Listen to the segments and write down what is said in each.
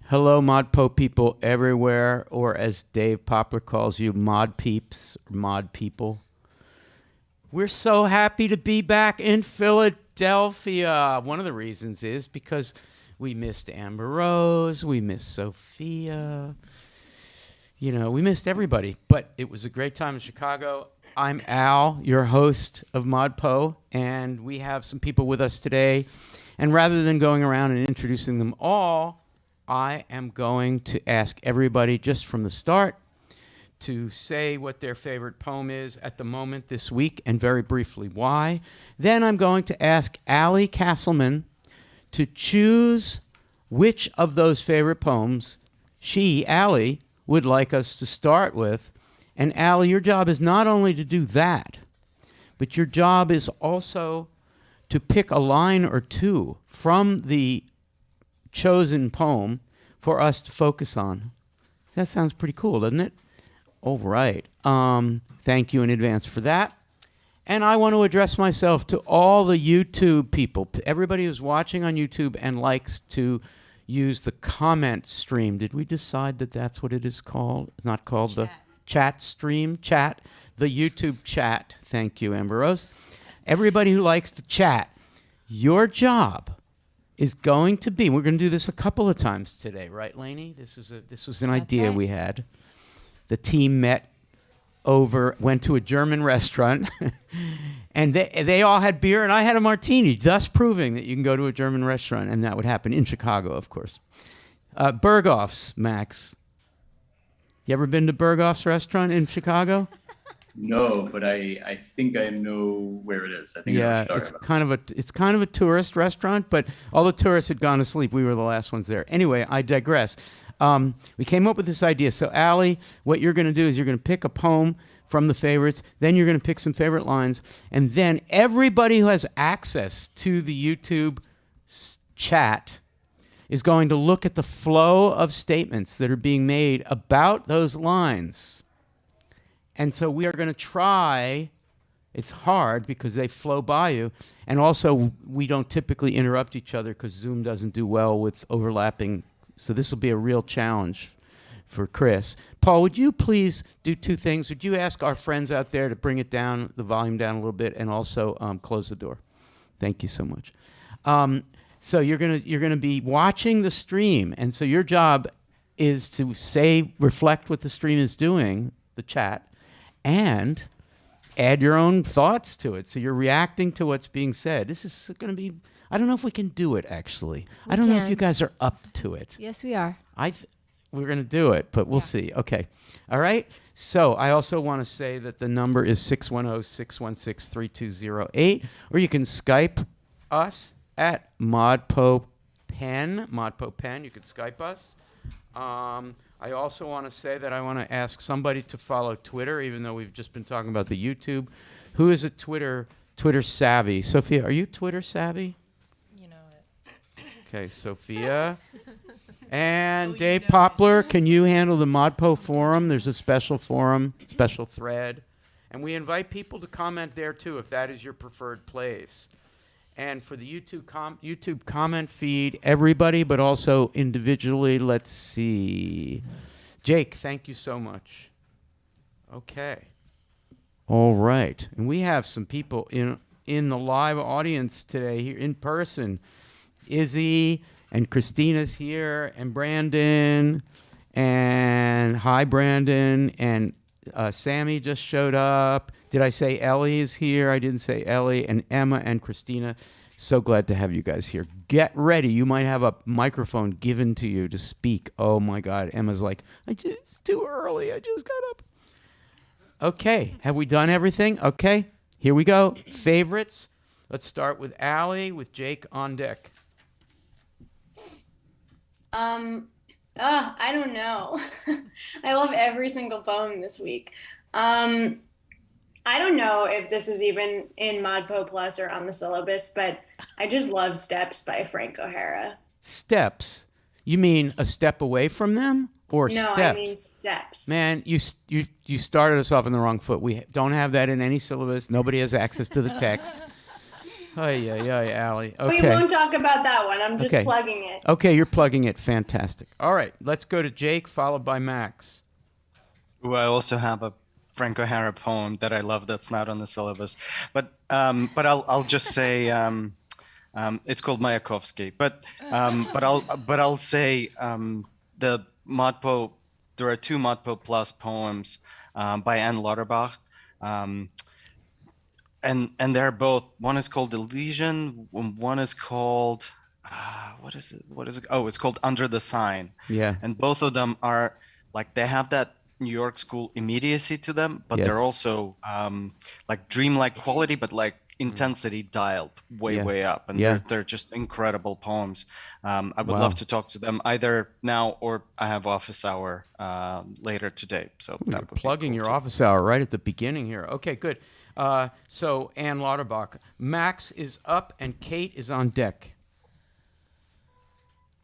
Hello, ModPo people everywhere, or as Dave Poplar calls you, Mod Peeps, or Mod People. We're so happy to be back in Philadelphia. One of the reasons is because we missed Amber Rose, we missed Sophia. You know, we missed everybody, but it was a great time in Chicago. I'm Al, your host of ModPo, and we have some people with us today. And rather than going around and introducing them all, I am going to ask everybody just from the start to say what their favorite poem is at the moment this week, and very briefly why. Then I'm going to ask Allie Castleman to choose which of those favorite poems she, Allie, would like us to start with. And Allie, your job is not only to do that, but your job is also to pick a line or two from the chosen poem for us to focus on. That sounds pretty cool, doesn't it? All right. Thank you in advance for that. And I want to address myself to all the YouTube people, everybody who's watching on YouTube and likes to use the comment stream. Did we decide that that's what it is called? Not called chat. The chat stream, chat, the YouTube chat. Thank you, Amber Rose. Everybody who likes to chat, your job is going to be, we're going to do this a couple of times today, right, Lainey? This was an idea we had. The team went to a German restaurant, and they all had beer, and I had a martini, thus proving that you can go to a German restaurant, and that would happen in Chicago, of course. Berghoff's, Max. You ever been to Berghoff's restaurant in Chicago? No, but I think I know where it is. I think it's kind of a tourist restaurant, but all the tourists had gone to sleep. We were the last ones there. Anyway, I digress. We came up with this idea. So, Allie, what you're going to do is you're going to pick a poem from the favorites. Then you're going to pick some favorite lines. And then everybody who has access to the YouTube chat is going to look at the flow of statements that are being made about those lines. And so we are going to try. It's hard because they flow by you. And also, we don't typically interrupt each other because Zoom doesn't do well with overlapping. So this will be a real challenge for Chris. Paul, would you please do two things? Would you ask our friends out there to bring it down, the volume down a little bit, and also close the door? Thank you so much. So you're gonna be watching the stream, and so your job is to reflect what the stream is doing, the chat, and add your own thoughts to it. So you're reacting to what's being said. This is going to be, I don't know if we can do it, actually. I don't know if you guys are up to it. Yes, we are. We're going to do it, but we'll see. Okay. All right. So I also want to say that the number is 610-616-3208, or you can Skype us at ModPo Pen. ModPo Pen. You can Skype us. I also want to say that I want to ask somebody to follow Twitter, even though we've just been talking about the YouTube. Who is a Twitter savvy? Sophia, are you Twitter savvy? You know it. Okay, Sophia. And Dave Poplar, can you handle the ModPo forum? There's a special forum, special thread. And we invite people to comment there, too, if that is your preferred place. And for the YouTube comment feed, everybody, but also individually, let's see. Jake, thank you so much. Okay. All right. And we have some people in the live audience today here in person. Izzy and Christina's here, and Brandon, and hi, Brandon, and Sammy just showed up. Did I say Ellie is here? I didn't say Ellie. And Emma and Christina. So glad to have you guys here. Get ready. You might have a microphone given to you to speak. Oh, my God. Emma's like, it's too early. I just got up. Okay. Have we done everything? Okay. Here we go. Favorites. Let's start with Allie with Jake on deck. I don't know. I love every single poem this week. I don't know if this is even in ModPo Plus or on the syllabus, but I just love Steps by Frank O'Hara. Steps? You mean a step away from them? Or no, steps? I mean steps. Man, you started us off on the wrong foot. We don't have that in any syllabus. Nobody has access to the text. Allie. We Okay. won't talk about that one. I'm just Okay. plugging it. Okay, you're plugging it. Fantastic. All right, let's go to Jake, followed by Max. Ooh, I also have a Frank O'Hara poem that I love that's not on the syllabus, but I'll just say it's called Mayakovsky. But I'll say the Modpo. There are two Modpo Plus poems by Anne Lauterbach, and they're both. One is called Elysian. One is called what is it? What is it? Oh, it's called Under the Sign. Yeah. And both of them are like they have that New York school immediacy to them, but Yes. they're also like dreamlike quality, but like intensity dialed way up, and they're just incredible poems. I would love to talk to them either now or I have office hour later today. So You're that would be plugging cool your too. office hour right at the beginning here. Okay, good. So Ann Lauterbach, Max is up and Kate is on deck.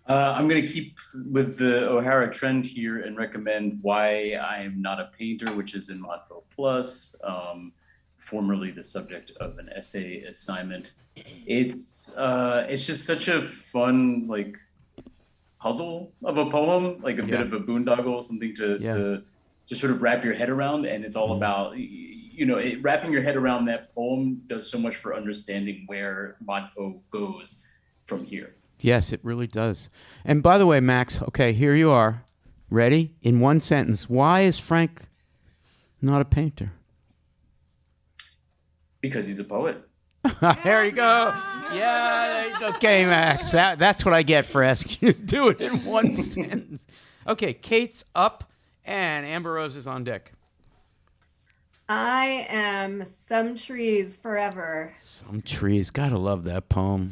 I'm going to keep with the O'Hara trend here and recommend Why I Am Not a Painter, which is in Modpo Plus, formerly the subject of an essay assignment. It's just such a fun, like, puzzle of a poem, like a bit of a boondoggle, something to sort of wrap your head around. And it's all about, wrapping your head around that poem does so much for understanding where Modpo goes from here. Yes, it really does. And by the way, Max, okay, here you are. Ready? In one sentence, why is Frank not a painter? Because he's a poet. There you go. Yeah, okay, Max. That's what I get for asking you to do it in one sentence. Okay, Kate's up and Amber Rose is on deck. I am Some Trees Forever. Some trees. Gotta love that poem.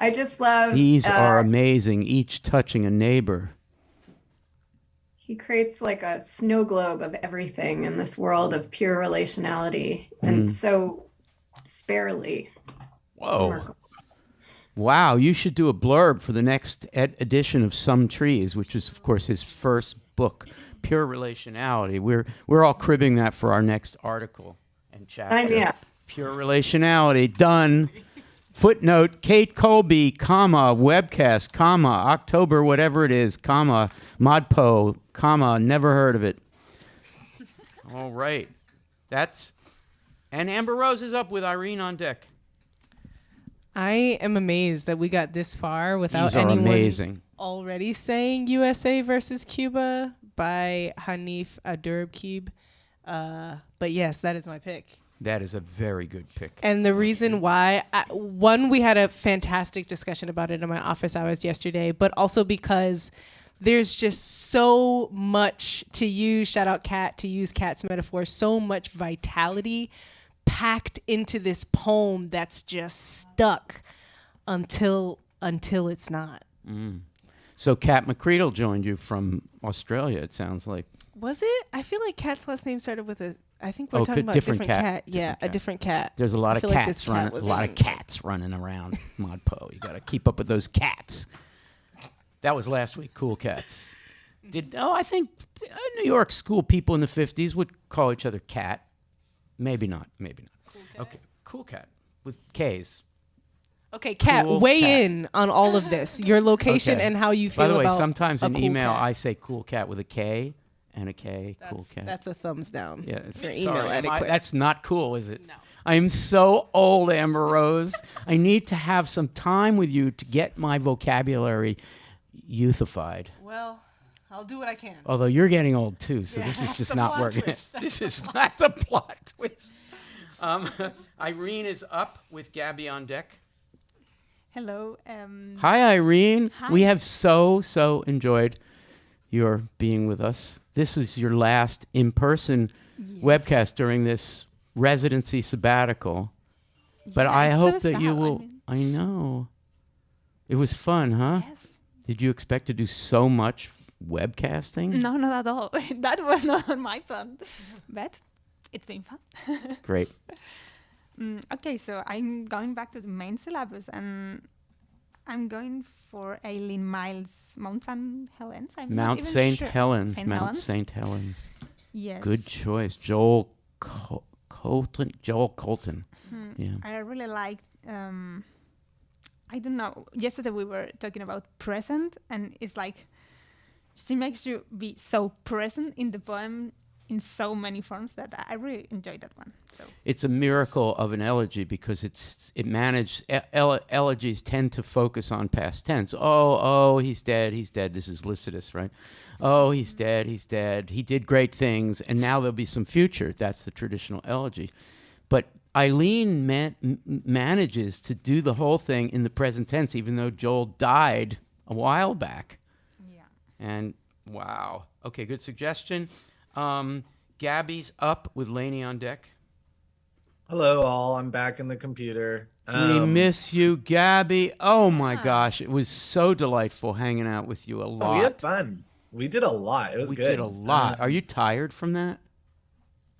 I just love These are amazing, each touching a neighbor. he creates like a snow globe of everything in this world of pure relationality and so sparely. It's Whoa. remarkable. Wow, you should do a blurb for the next edition of Some Trees, which is, of course, his first book, Pure Relationality. We're all cribbing that for our next article and chapter. Yeah. Pure Relationality, done. Footnote, Kate Colby, comma, Webcast, comma, October, whatever it is, comma, Modpo, comma, never heard of it. All right. And Amber Rose is up with Irene on deck. I am amazed that we got this far without These are anyone amazing. already saying USA versus Cuba by Hanif Abdurraqib. But yes, that is my pick. That is a very good pick. And the reason why, one, we had a fantastic discussion about it in my office hours yesterday, but also because there's just so much to use, shout out Kat, to use Kat's metaphor, so much vitality packed into this poem that's just stuck until it's not. So Kat McCreadle joined you from Australia, it sounds like. Was it? I feel like Kat's last name started with a. I think we're talking about different different cat. cat. Yeah, Different cat. a different cat. There's a lot I of feel like this cats cat running. was A lot in- of cats running around Modpo. You got to keep up with those cats. That was last week. Cool cats. I think New York school people in the 50s would call each other cat. Maybe not. Maybe not. Cool cat. Okay. Cool cat with K's. Okay, Kat, Cool weigh cat. in on all of this. Your location Okay. and how you feel By the way, about sometimes a in cool email cat. I say cool cat with a K and a K. Cool cat. That's a thumbs down. Yeah, it's for email sorry, etiquette. that's not cool, is it? No. I'm so old, Amber Rose. I need to have some time with you to get my vocabulary youthified. Well, I'll do what I can. Although you're getting old too, so this is that's just a not plot working. twist. That's a plot twist. Irene is up with Gabby on deck. Hello. Hi, Irene. Hi. We have so enjoyed your being with us. This is your last in-person webcast during this residency sabbatical. But Yeah, I it's hope so that you sad. will. I know. It was fun, huh? Yes. Did you expect to do so much webcasting? No, not at all. That was not on my plan, but it's been fun. Great. Okay, so I'm going back to the main syllabus, and I'm going for Aileen Miles' Mount St. Helens. I'm not Mount even St. sure. Helens. St. Mount Helens? St. Helens. Yes. Good choice. Joel Joel Colton. Yeah. I really liked. I don't know. Yesterday we were talking about present, and it's like she makes you be so present in the poem in so many forms that I really enjoyed that one. So It's a miracle of an elegy because elegies tend to focus on past tense. Oh, he's dead. This is Lycidas, right? Oh, he's dead. He did great things, and now there'll be some future. That's the traditional elegy. But Eileen manages to do the whole thing in the present tense, even though Joel died a while back. yeah. And wow. Okay, good suggestion. Gabby's up with Lainey on deck. Hello, all. I'm back in the computer. We miss you, Gabby. Oh my gosh, it was so delightful hanging out with you a lot. We had fun. We did a lot. It was good. We did a lot. Are you tired from that?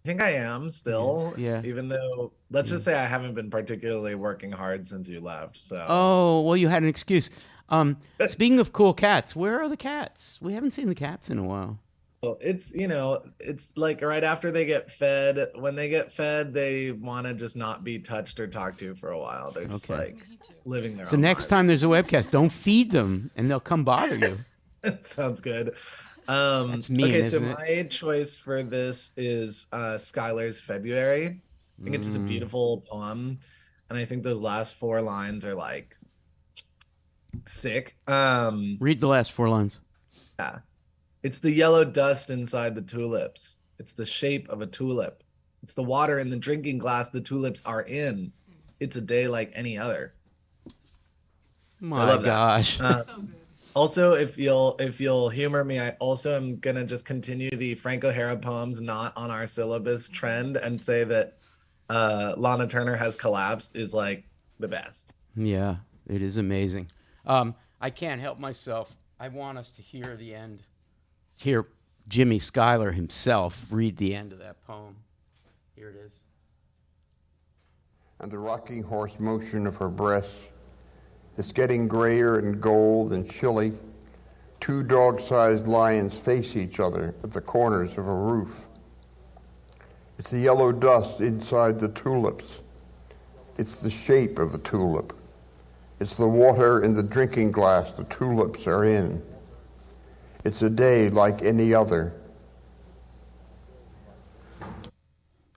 I think I am still. Yeah. Even though, let's just say I haven't been particularly working hard since you left. So. Oh, well, you had an excuse. Speaking of cool cats, where are the cats? We haven't seen the cats in a while. Well, it's like right after they get fed. When they get fed, they want to just not be touched or talked to for a while. They're just like living their So own next lives. time there's a webcast, don't feed them, and they'll come bother you. Sounds good. That's mean, okay, so isn't it? my choice for this is Skylar's February. I think it's just a beautiful poem, and I think those last 4 lines are like sick. Read the last 4 lines. Yeah. It's the yellow dust inside the tulips. It's the shape of a tulip. It's the water in the drinking glass the tulips are in. It's a day like any other. My love that. gosh. Also, if you'll humor me, I also am gonna just continue the Frank O'Hara poems not on our syllabus trend and say that Lana Turner Has Collapsed is like the best. Yeah, it is amazing. I can't help myself. I want us to hear the end. Hear Jimmy Schuyler himself read the end of that poem. Here it is. And the rocking horse motion of her breast is getting grayer and gold and chilly. 2 dog-sized lions face each other at the corners of a roof. It's the yellow dust inside the tulips. It's the shape of a tulip. It's the water in the drinking glass the tulips are in. It's a day like any other.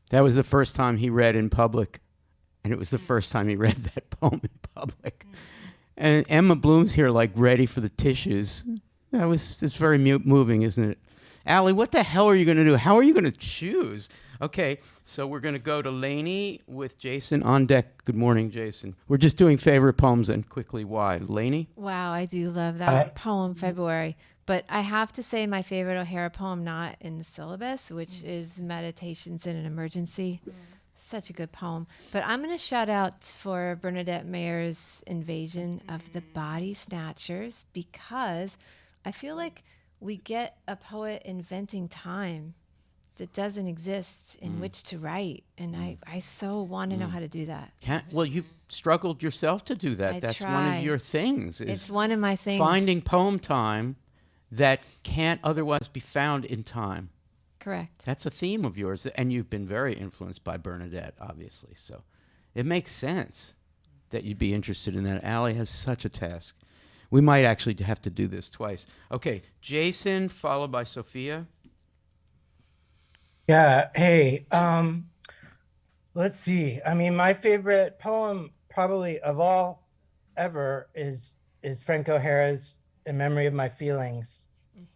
That was the first time he read in public, and it was the first time he read that poem in public. And Emma Bloom's here, like, ready for the tissues. It's very moving, isn't it? Allie, what the hell are you going to do? How are you going to choose? Okay, so we're going to go to Lainey with Jason on deck. Good morning, Jason. We're just doing favorite poems and quickly why. Lainey? Wow, I do love that poem, February. But I have to say my favorite O'Hara poem, not in the syllabus, which is Meditations in an Emergency. Such a good poem. But I'm going to shout out for Bernadette Mayer's Invasion of the Body Snatchers, because I feel like we get a poet inventing time that doesn't exist in which to write. And I so want to know how to do that. Well, you've struggled yourself to do that. That's one of your things. It's one of my things. Finding poem time that can't otherwise be found in time. Correct. That's a theme of yours, and you've been very influenced by Bernadette, obviously. So it makes sense that you'd be interested in that. Allie has such a task. We might actually have to do this twice. Okay, Jason, followed by Sophia. Yeah, hey, let's see. I mean, my favorite poem probably of all ever is Frank O'Hara's In Memory of My Feelings,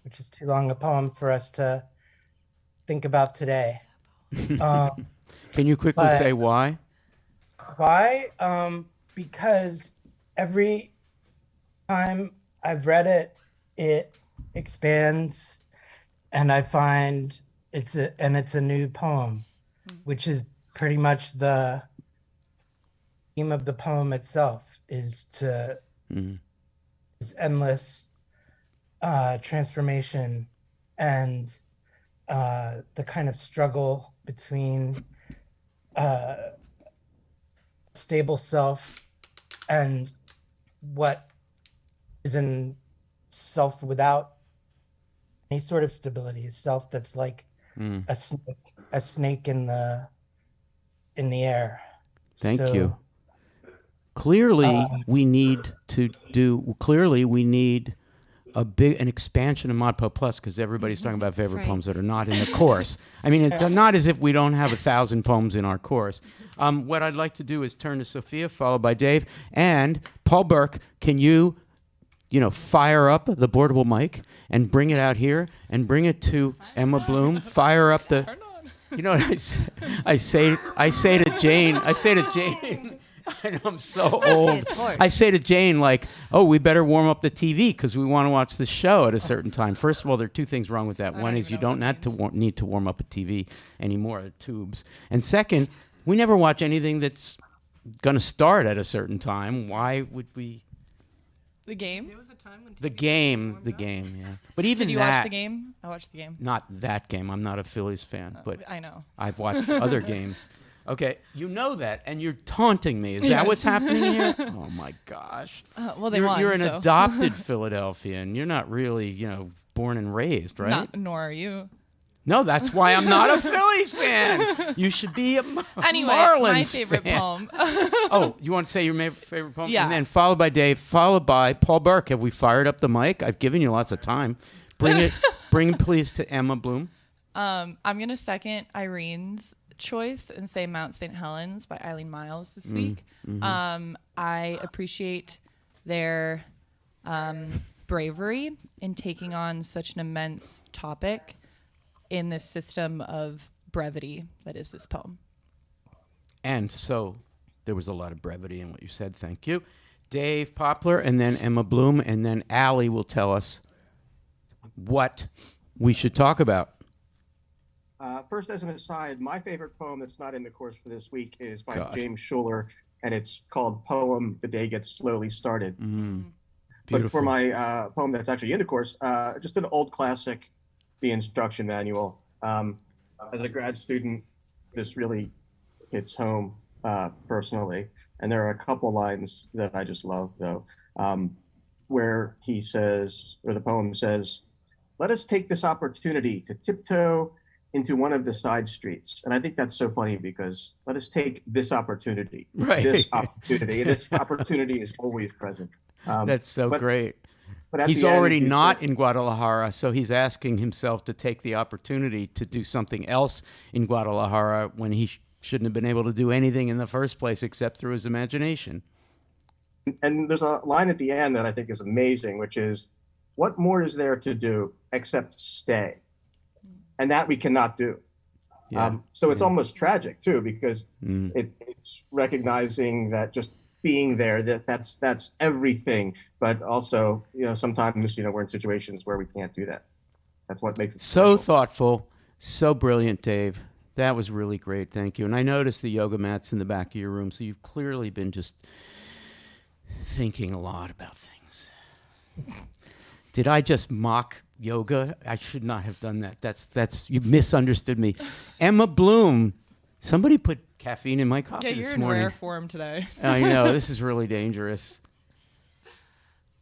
which is too long a poem for us to think about today. Can you quickly say why? Why? Because every time I've read it, it expands, and I find it's a new poem, which is pretty much the theme of the poem itself, is endless transformation and the kind of struggle between stable self and what is in self without any sort of stability, self that's like a snake in the in the air. Thank So, you. Clearly, we need an expansion of ModPo Plus because everybody's talking about favorite Right. poems that are not in the course. I mean, it's not as if we don't have 1,000 poems in our course. What I'd like to do is turn to Sophia, followed by Dave, and Paul Burke. Can you fire up the portable mic and bring it out here and bring it to Emma Bloom? Fire up the. You know what I say to Jane. I know I'm so old. I say to Jane, like, oh, we better warm up the TV because we want to watch the show at a certain time. First of all, there are two things wrong with that. One is you don't need to warm up a TV anymore, the tubes. And second, we never watch anything that's going to start at a certain time. Why would we? The game? There was a time when The game, yeah. But even Did you that, watch the game? I watched the game. not that game. I'm not a Phillies fan, but I know. I've watched other games. Okay, you know that, and you're taunting me. Is that what's happening here? Oh my gosh! Well, they you're, won. You're an so. adopted Philadelphian. You're not really, born and raised, right? Nor are you. No, that's why I'm not a Phillies fan. You should be a Anyway, Marlins my favorite fan. poem. Oh, you want to say your favorite poem? Yeah. And then followed by Dave, followed by Paul Burke. Have we fired up the mic? I've given you lots of time. Bring please to Emma Bloom. I'm gonna second Irene's choice and say Mount St. Helens by Eileen Miles this week. I appreciate their bravery in taking on such an immense topic in this system of brevity that is this poem. And so there was a lot of brevity in what you said. Thank you. Dave Poplar, and then Emma Bloom, and then Allie will tell us what we should talk about. First, as an aside, my favorite poem that's not in the course for this week is by God. James Schuller, and it's called Poem, The Day Gets Slowly Started. Beautiful. But for my poem that's actually in the course, just an old classic, the instruction manual. As a grad student, this really hits home personally. And there are a couple lines that I just love, though, where he says, or the poem says, "Let us take this opportunity to tiptoe into one of the side streets." And I think that's so funny because let us take this opportunity. Right. This opportunity. This opportunity is always present. That's so great. But at He's the end, already he not said- in Guadalajara, so he's asking himself to take the opportunity to do something else in Guadalajara when he shouldn't have been able to do anything in the first place except through his imagination. And there's a line at the end that I think is amazing, which is, what more is there to do except stay? And that we cannot do. Yeah. So it's almost tragic too, because Mm. it's recognizing that just being there, that's everything. But also, sometimes, we're in situations where we can't do that. That's what makes it So special. thoughtful, so brilliant, Dave. That was really great. Thank you. And I noticed the yoga mats in the back of your room, so you've clearly been just thinking a lot about things. Did I just mock yoga? I should not have done that. That's you misunderstood me. Emma Bloom, somebody put caffeine in my coffee Yeah, you're this in morning. rare form today. I know, this is really dangerous.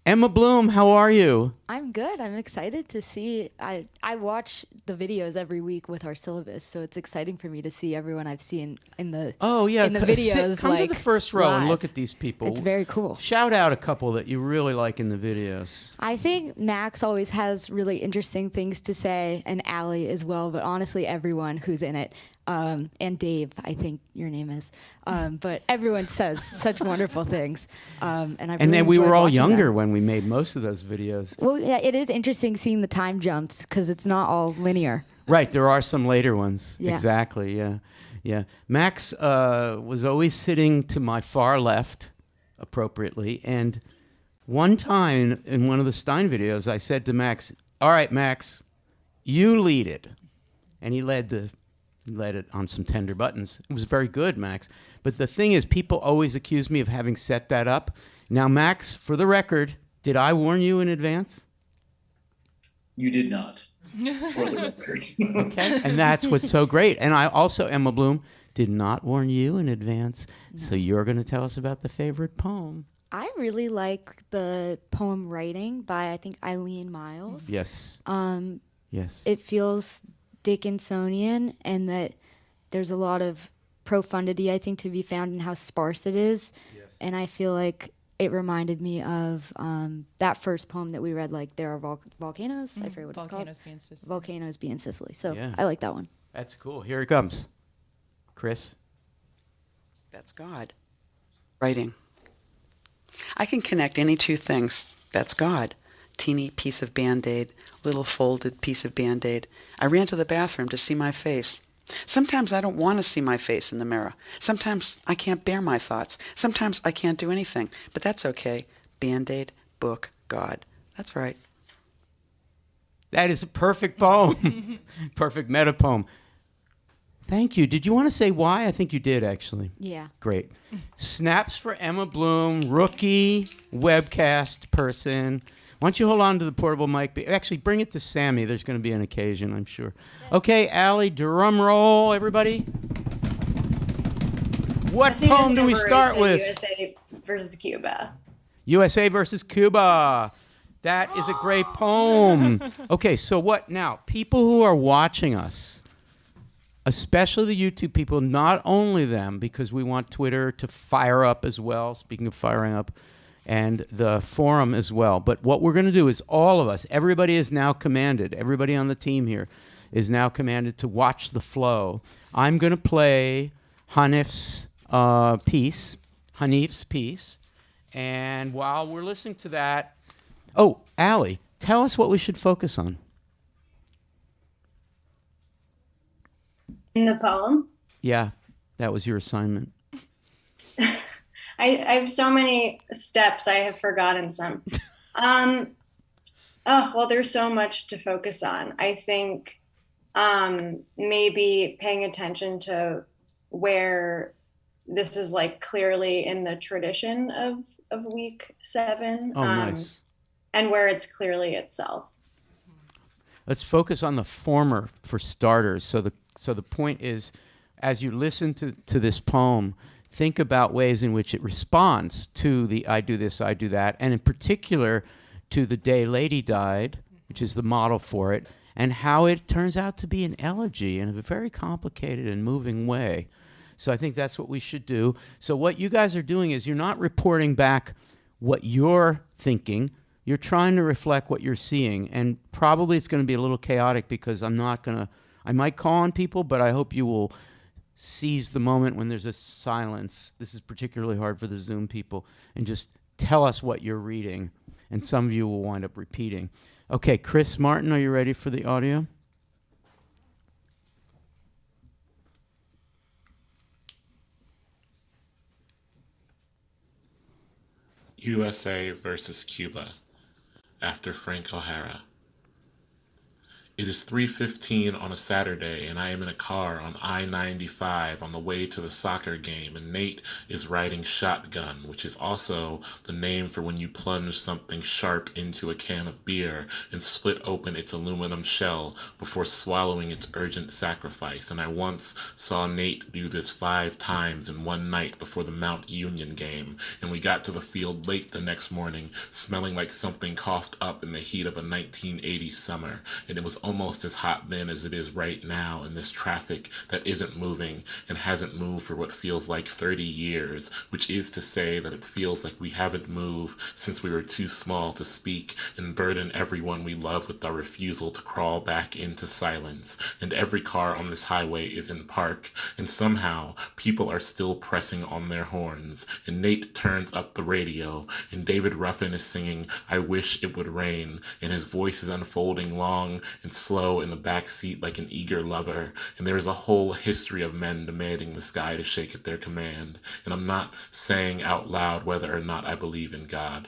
Emma Bloom, how are you? I'm good. I'm excited to see. I watch the videos every week with our syllabus, so it's exciting for me to see everyone I've seen in the in the videos. Come to the first row and live. look at these people. It's very cool. Shout out a couple that you really like in the videos. I think Max always has really interesting things to say, and Allie as well. But honestly, everyone who's in it, and Dave, I think your name is. But everyone says such wonderful things, and I. And then we enjoyed were all watching younger them. when we made most of those videos. Well, yeah, it is interesting seeing the time jumps because it's not all linear. Right, there are some later ones. Yeah. Exactly, yeah. Yeah. Max was always sitting to my far left, appropriately. And one time in one of the Stein videos, I said to Max, "All right, Max, you lead it." And he led it on some tender buttons. It was very good, Max. But the thing is, people always accuse me of having set that up. Now, Max, for the record, did I warn you in advance? You did not. For the record. Okay. And that's what's so great. And I also, Emma Bloom, did not warn you in advance. So you're going to tell us about the favorite poem. I really like the poem Writing by, I think, Eileen Miles. Yes. Yes. It feels Dickinsonian, and that there's a lot of profundity, I think, to be found in how sparse it is. Yes. And I feel like it reminded me of that first poem that we read, like there are volcanoes. I forget what it's called. Be in Sicily. Volcanoes be in Sicily. So Yeah. I like that one. That's cool. Here it comes. Chris? That's God. Writing. I can connect any two things. That's God. Teeny piece of Band-Aid, little folded piece of Band-Aid. I ran to the bathroom to see my face. Sometimes I don't want to see my face in the mirror. Sometimes I can't bear my thoughts. Sometimes I can't do anything. But that's okay. Band-Aid, book, God. That's right. That is a perfect poem. Perfect meta poem. Thank you. Did you want to say why? I think you did, actually. Yeah. Great. Snaps for Emma Bloom, rookie webcast person. Why don't you hold on to the portable mic? Actually, bring it to Sammy. There's going to be an occasion, I'm sure. Okay, Allie, drum roll, everybody. What poem do we start with? USA versus Cuba. USA versus Cuba. That is a great poem. Okay, so what now? People who are watching us, especially the YouTube people, not only them, because we want Twitter to fire up as well, speaking of firing up, and the forum as well. But what we're going to do is all of us, everybody is now commanded, everybody on the team here is now commanded to watch the flow. I'm going to play Hanif's piece, and while we're listening to that, oh, Allie, tell us what we should focus on. In the poem? Yeah, that was your assignment. I have so many steps, I have forgotten some. Oh, well, there's so much to focus on. I think maybe paying attention to where this is like clearly in the tradition of week 7. Oh, nice. And where it's clearly itself. Let's focus on the former for starters. So the point is, as you listen to this poem, think about ways in which it responds to the I do this, I do that, and in particular to the day Lady died, which is the model for it, and how it turns out to be an elegy in a very complicated and moving way. So I think that's what we should do. So what you guys are doing is you're not reporting back what you're thinking. You're trying to reflect what you're seeing. And probably it's going to be a little chaotic because I might call on people, but I hope you will seize the moment when there's a silence. This is particularly hard for the Zoom people. And just tell us what you're reading. And some of you will wind up repeating. Okay, Chris Martin, are you ready for the audio? USA versus Cuba, after Frank O'Hara. It is 3:15 on a Saturday, and I am in a car on I-95 on the way to the soccer game, and Nate is riding shotgun, which is also the name for when you plunge something sharp into a can of beer and split open its aluminum shell before swallowing its urgent sacrifice. And I once saw Nate do this 5 times in one night before the Mount Union game, and we got to the field late the next morning, smelling like something coughed up in the heat of a 1980 summer, and it was almost as hot then as it is right now in this traffic that isn't moving and hasn't moved for what feels like 30 years, which is to say that it feels like we haven't moved since we were too small to speak and burden everyone we love with our refusal to crawl back into silence. And every car on this highway is in park, and somehow people are still pressing on their horns, and Nate turns up the radio, and David Ruffin is singing I Wish It Would Rain, and his voice is unfolding long and slow in the back seat like an eager lover, and there is a whole history of men demanding the sky to shake at their command. And I'm not saying out loud whether or not I believe in God.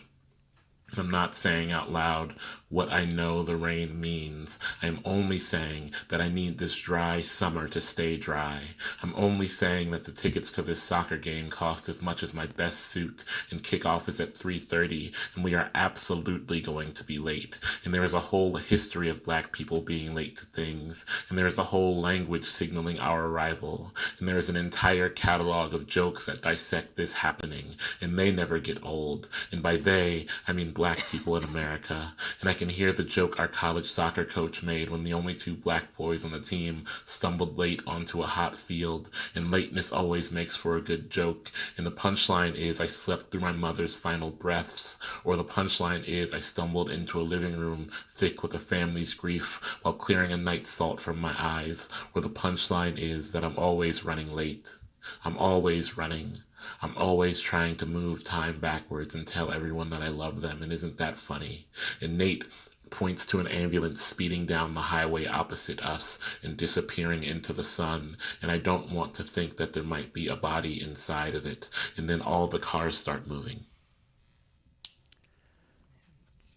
And I'm not saying out loud what I know the rain means. I am only saying that I need this dry summer to stay dry. I'm only saying that the tickets to this soccer game cost as much as my best suit, and kickoff is at 3:30, and we are absolutely going to be late. And there is a whole history of black people being late to things, and there is a whole language signaling our arrival, and there is an entire catalog of jokes that dissect this happening, and they never get old. And by they, I mean black people in America, and I can hear the joke our college soccer coach made when the only two black boys on the team stumbled late onto a hot field, and lateness always makes for a good joke, and the punchline is I slept through my mother's final breaths, or the punchline is I stumbled into a living room thick with a family's grief while clearing a night salt from my eyes, or the punchline is that I'm always running late. I'm always running. I'm always trying to move time backwards and tell everyone that I love them, and isn't that funny? And Nate points to an ambulance speeding down the highway opposite us and disappearing into the sun, and I don't want to think that there might be a body inside of it, and then all the cars start moving.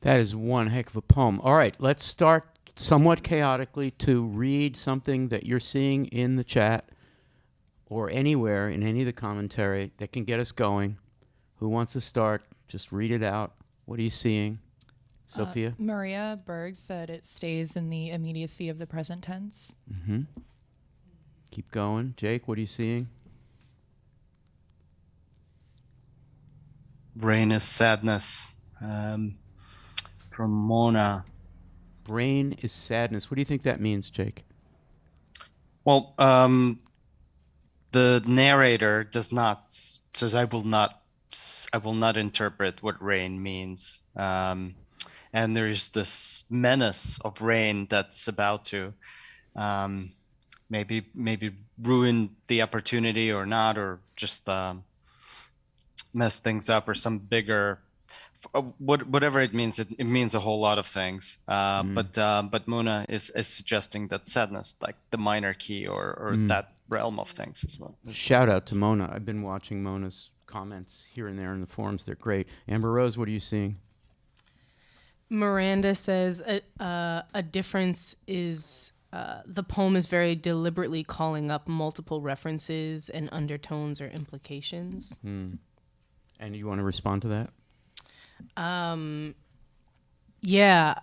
That is one heck of a poem. All right, let's start somewhat chaotically to read something that you're seeing in the chat or anywhere in any of the commentary that can get us going. Who wants to start? Just read it out. What are you seeing? Sophia? Maria Berg said it stays in the immediacy of the present tense. Mm-hmm. Keep going. Jake, what are you seeing? Rain is sadness. From Mona. Brain is sadness. What do you think that means, Jake? Well, the narrator says I will not interpret what rain means. And there's this menace of rain that's about to maybe ruin the opportunity or not, or just mess things up, or some bigger whatever it means. It means a whole lot of things. But Mona is suggesting that sadness, like the minor key or that realm of things as well. Shout out to Mona. I've been watching Mona's comments here and there in the forums. They're great. Amber Rose, what are you seeing? Miranda says a difference is the poem is very deliberately calling up multiple references and undertones or implications. And you want to respond to that? Yeah.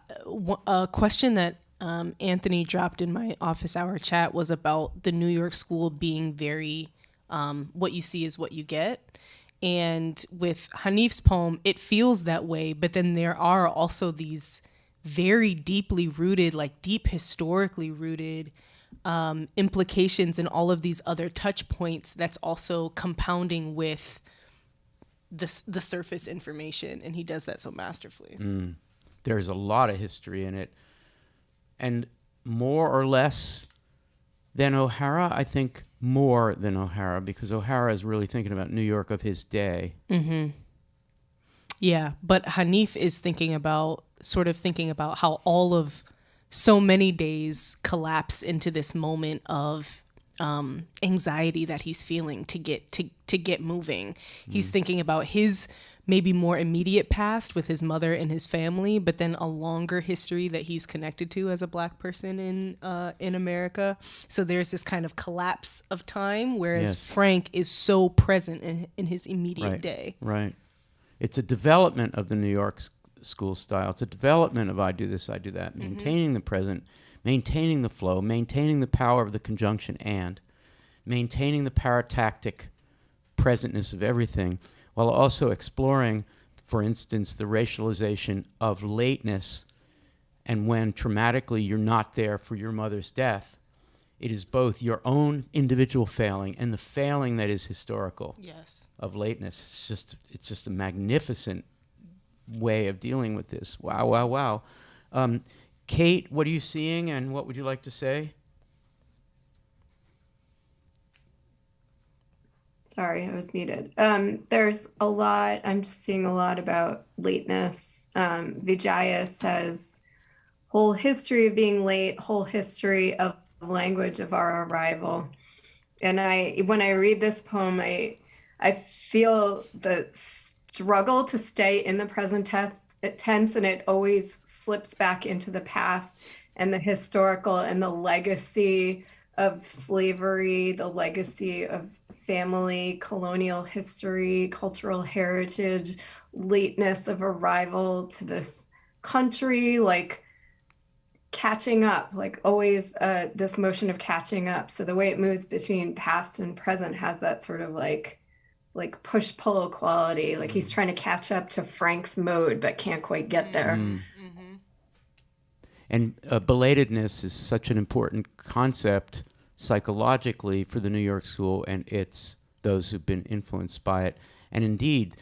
A question that Anthony dropped in my office hour chat was about the New York school being very what you see is what you get. And with Hanif's poem, it feels that way, but then there are also these very deeply rooted, like deep historically rooted implications and all of these other touch points that's also compounding with the surface information, and he does that so masterfully. There's a lot of history in it, and more or less than O'Hara. I think more than O'Hara, because O'Hara is really thinking about New York of his day. Yeah, but Hanif is thinking about how all of so many days collapse into this moment of anxiety that he's feeling to get moving. He's thinking about his maybe more immediate past with his mother and his family, but then a longer history that he's connected to as a Black person in America. So there's this kind of collapse of time, whereas Frank is so present in his immediate day. Right. It's a development of the New York school style. It's a development of I do this, I do that, maintaining the present, maintaining the flow, maintaining the power of the conjunction and, maintaining the paratactic presentness of everything, while also exploring, for instance, the racialization of lateness, and when traumatically you're not there for your mother's death. It is both your own individual failing and the failing that is historical of lateness. It's just a magnificent way of dealing with this. Wow, wow, wow. Kate, what are you seeing, and what would you like to say? Sorry, I was muted. There's a lot, I'm just seeing a lot about lateness. Vijaya says, whole history of being late, whole history of language of our arrival. And when I read this poem, I feel the struggle to stay in the present tense, and it always slips back into the past and the historical and the legacy of slavery, the legacy of family, colonial history, cultural heritage, lateness of arrival to this country, like catching up, like always this motion of catching up. So the way it moves between past and present has that sort of like like push-pull quality. Like he's trying to catch up to Frank's mode, but can't quite get there. And belatedness is such an important concept psychologically for the New York school, and it's those who've been influenced by it. And indeed,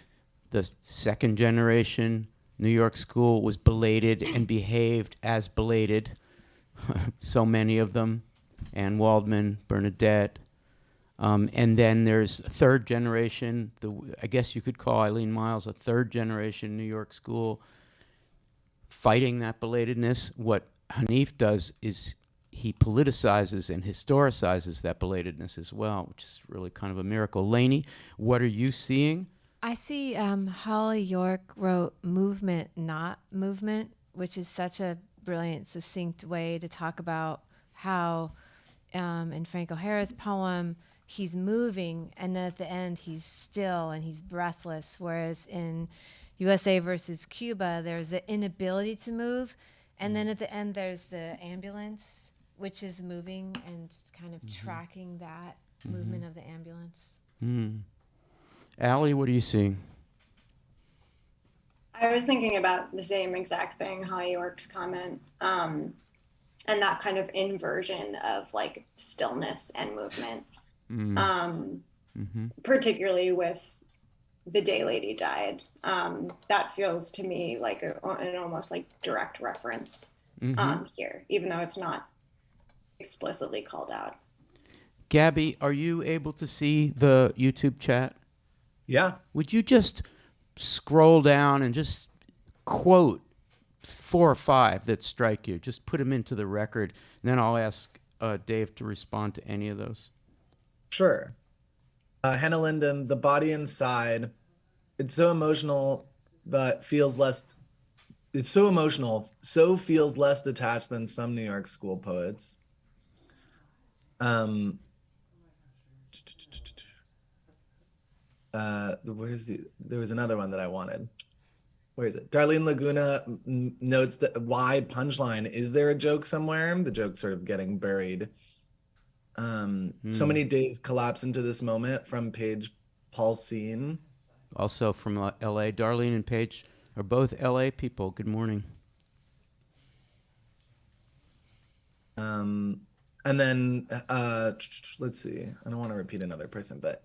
the second generation New York school was belated and behaved as belated. So many of them, Anne Waldman, Bernadette. And then there's third generation, I guess you could call Eileen Miles a third generation New York school, fighting that belatedness. What Hanif does is he politicizes and historicizes that belatedness as well, which is really kind of a miracle. Lainey, what are you seeing? I see Holly York wrote movement, not movement, which is such a brilliant, succinct way to talk about how in Frank O'Hara's poem, he's moving, and then at the end, he's still and he's breathless, whereas in USA versus Cuba, there's the inability to move, and then at the end, there's the ambulance, which is moving and kind of tracking that movement of the ambulance. Allie, what are you seeing? I was thinking about the same exact thing, Holly York's comment, and that kind of inversion of like stillness and movement, particularly with The Day Lady Died. That feels to me like an almost like direct reference here, even though it's not explicitly called out. Gabby, are you able to see the YouTube chat? Yeah. Would you just scroll down and just quote 4 or 5 that strike you? Just put them into the record, and then I'll ask Dave to respond to any of those. Sure. Hannah Linden, The Body Inside. It's so emotional, but feels less. It's so emotional, so feels less detached than some New York school poets. There was another one that I wanted. Where is it? Darlene Laguna notes that why punchline. Is there a joke somewhere? The joke's sort of getting buried. So many days collapse into this moment from Paige Paulsine. Also from L.A. Darlene and Paige are both L.A. people. Good morning. And then let's see. I don't want to repeat another person, but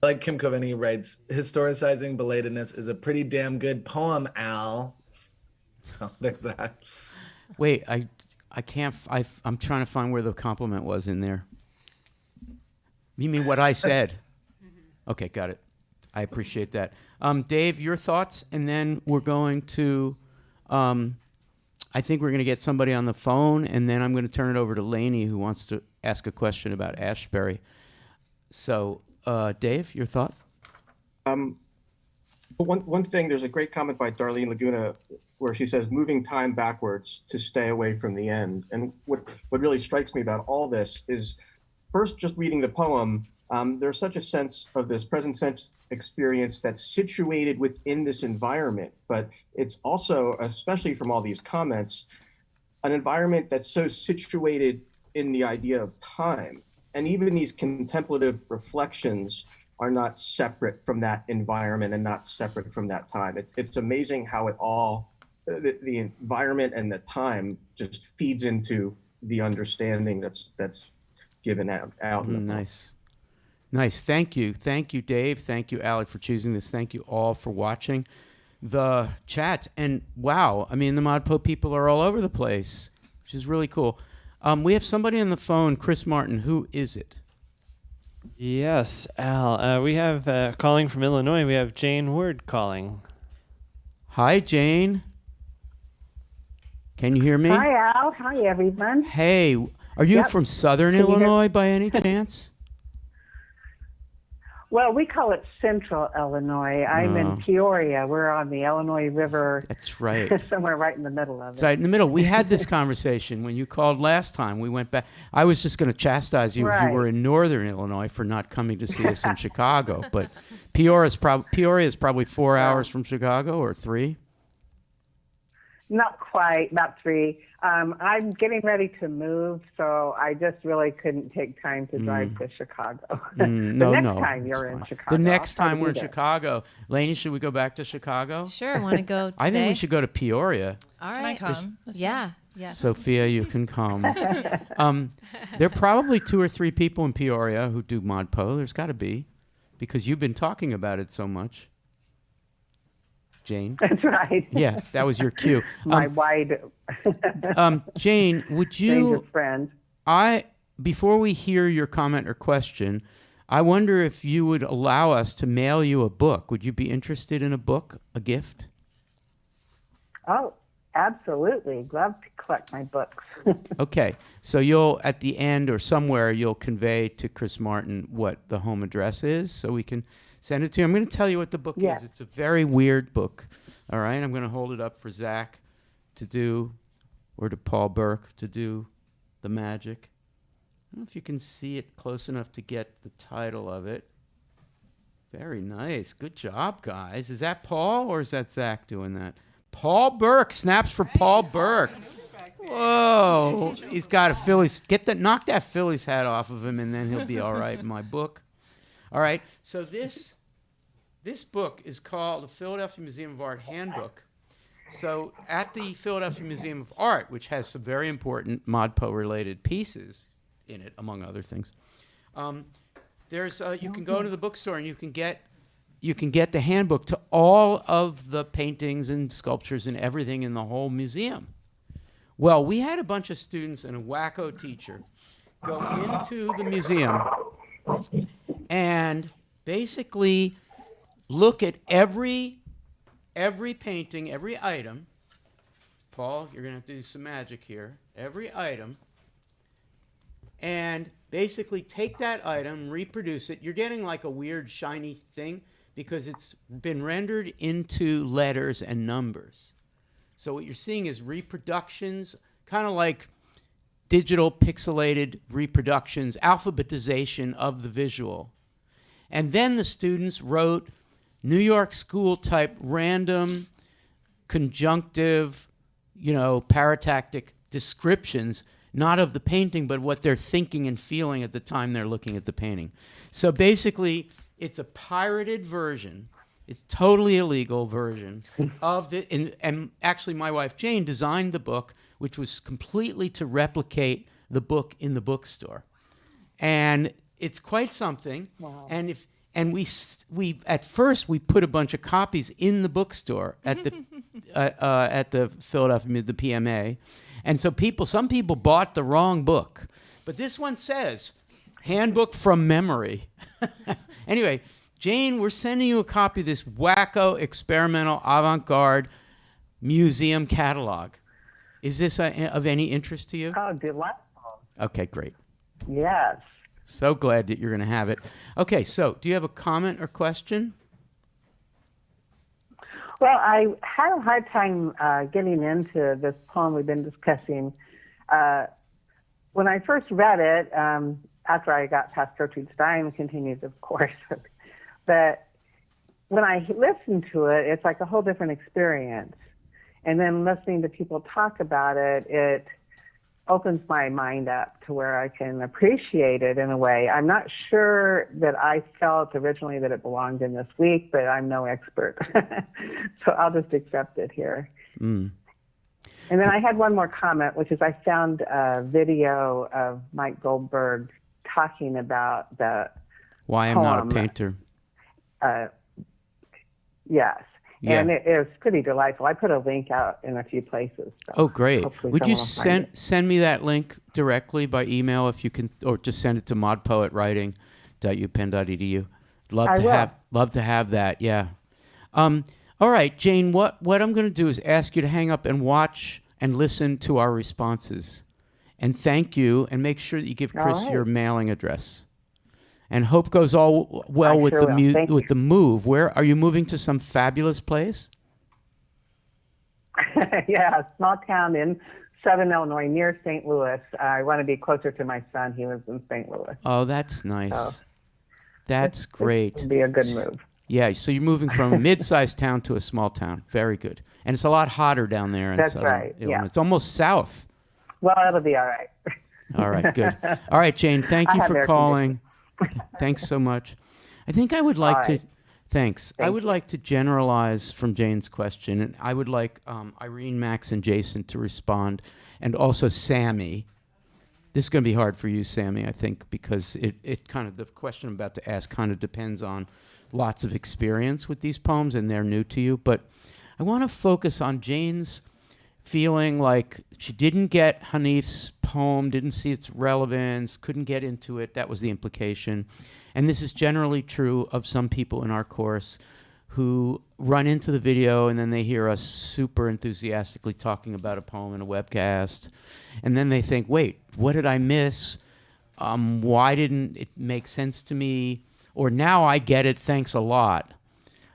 like Kim Coveney writes, historicizing belatedness is a pretty damn good poem, Al. So there's that. Wait, I can't. I'm trying to find where the compliment was in there. You mean what I said? Okay, got it. I appreciate that. Dave, your thoughts, and then we're going to. I think we're going to get somebody on the phone, and then I'm going to turn it over to Lainey, who wants to ask a question about Ashbury. So, Dave, your thought? One thing, there's a great comment by Darlene Laguna where she says, moving time backwards to stay away from the end. And what really strikes me about all this is, first, just reading the poem, there's such a sense of this present sense experience that's situated within this environment, but it's also, especially from all these comments, an environment that's so situated in the idea of time. And even these contemplative reflections are not separate from that environment and not separate from that time. It's amazing how it all, the environment and the time just feeds into the understanding that's given out in the book. Nice. Thank you, Dave. Thank you, Alec, for choosing this. Thank you all for watching the chat. And wow, I mean, the Modpo people are all over the place, which is really cool. We have somebody on the phone, Chris Martin. Who is it? Yes, Al. We have calling from Illinois. We have Jane Word calling. Hi, Jane. Can you hear me? Hi, Al. Hi, everyone. Hey, are you from Southern Illinois by any chance? Well, we call it Central Illinois. I'm in Peoria. We're on the Illinois River. That's right. Somewhere right in the middle of it. It's right in the middle. We had this conversation when you called last time. We went back. I was just going to chastise you if you were in Northern Illinois for not coming to see us in Chicago. But Peoria is probably 4 hours from Chicago, or 3. Not quite, about 3. I'm getting ready to move, so I just really couldn't take time to drive to Chicago. The next time you're in Chicago. The next I'll try to time be we're in there. Chicago. Lainey, should we go back to Chicago? Sure, want to go today? I think we should go to Peoria. All Can right. I come? That's Yeah. fine. Yes. Sophia, you can come. There are probably 2 or 3 people in Peoria who do ModPo. There's got to be, because you've been talking about it so much. Jane? That's right. Yeah, that was your cue. My wide Jane, would you... range of friends. Before we hear your comment or question, I wonder if you would allow us to mail you a book. Would you be interested in a book, a gift? Oh, absolutely. Love to collect my books. Okay, so you'll, at the end or somewhere, you'll convey to Chris Martin what the home address is so we can send it to you. I'm going to tell you what the book Yes. is. It's a very weird book, all right? I'm going to hold it up for Zach to do, or to Paul Burke to do the magic. I don't know if you can see it close enough to get the title of it. Very nice. Good job, guys. Is that Paul or is that Zach doing that? Paul Burke. Snaps for Paul Burke. Whoa. He's got a Phillies. Knock that Phillies hat off of him and then he'll be all right in my book. All right. So this book is called the Philadelphia Museum of Art Handbook. So at the Philadelphia Museum of Art, which has some very important ModPo-related pieces in it, among other things, there's you can go to the bookstore and you can get the handbook to all of the paintings and sculptures and everything in the whole museum. Well, we had a bunch of students and a wacko teacher go into the museum and basically look at every painting, every item. Paul, you're going to have to do some magic here. Every item. And basically take that item, reproduce it. You're getting like a weird shiny thing because it's been rendered into letters and numbers. So what you're seeing is reproductions, kind of like digital pixelated reproductions, alphabetization of the visual. And then the students wrote New York school type random, conjunctive, paratactic descriptions, not of the painting, but what they're thinking and feeling at the time they're looking at the painting. So basically, it's a pirated version. It's totally illegal version of the, and actually my wife Jane designed the book, which was completely to replicate the book in the bookstore. And it's quite something. Wow. And we at first we put a bunch of copies in the bookstore at the Philadelphia, the PMA. And so some people bought the wrong book. But this one says, Handbook from Memory. Anyway, Jane, we're sending you a copy of this wacko, experimental, avant-garde museum catalog. Is this of any interest to you? Oh, delightful. Okay, great. Yes. So glad that you're going to have it. Okay, so do you have a comment or question? Well, I had a hard time getting into this poem we've been discussing. When I first read it, after I got past Gertrude Stein, continues, of course. But when I listen to it, it's like a whole different experience. And then listening to people talk about it, it opens my mind up to where I can appreciate it in a way. I'm not sure that I felt originally that it belonged in this week, but I'm no expert. So I'll just accept it here. Mm. And then I had one more comment, which is I found a video of Mike Goldberg talking about the Why I'm poem. Not a Painter. Yes. Yeah. And it was pretty delightful. I put a link out in a few places. So oh, great. Would you send me that link directly by email if you can, or just send it to modpoetwriting.upenn.edu. Love to have that, yeah. All right, Jane, what I'm going to do is ask you to hang up and watch and listen to our responses. And thank you, and make sure that you give Chris your mailing address. And hope goes all well with the move. Where are you moving to? Some fabulous place? Yeah, a small town in southern Illinois near St. Louis. I want to be closer to my son. He lives in St. Louis. Oh, that's nice. So that's great. It'll be a good move. Yeah, so you're moving from a mid-sized town to a small town. Very good. And it's a lot hotter down there in That's southern right. Illinois. Yeah. It's almost south Well, it'll be all right. All right, good. All right, Jane, thank I you have for air calling. Thanks so much. I think I would like All to, right. thanks. I Thank would you. like to generalize from Jane's question, and I would like Irene, Max, and Jason to respond, and also Sammy. This is going to be hard for you, Sammy, I think, because it kind of, the question I'm about to ask kind of depends on lots of experience with these poems, and they're new to you. But I want to focus on Jane's feeling like she didn't get Hanif's poem, didn't see its relevance, couldn't get into it. That was the implication. And this is generally true of some people in our course who run into the video and then they hear us super enthusiastically talking about a poem in a webcast. And then they think, wait, what did I miss? Why didn't it make sense to me? Or now I get it, thanks a lot.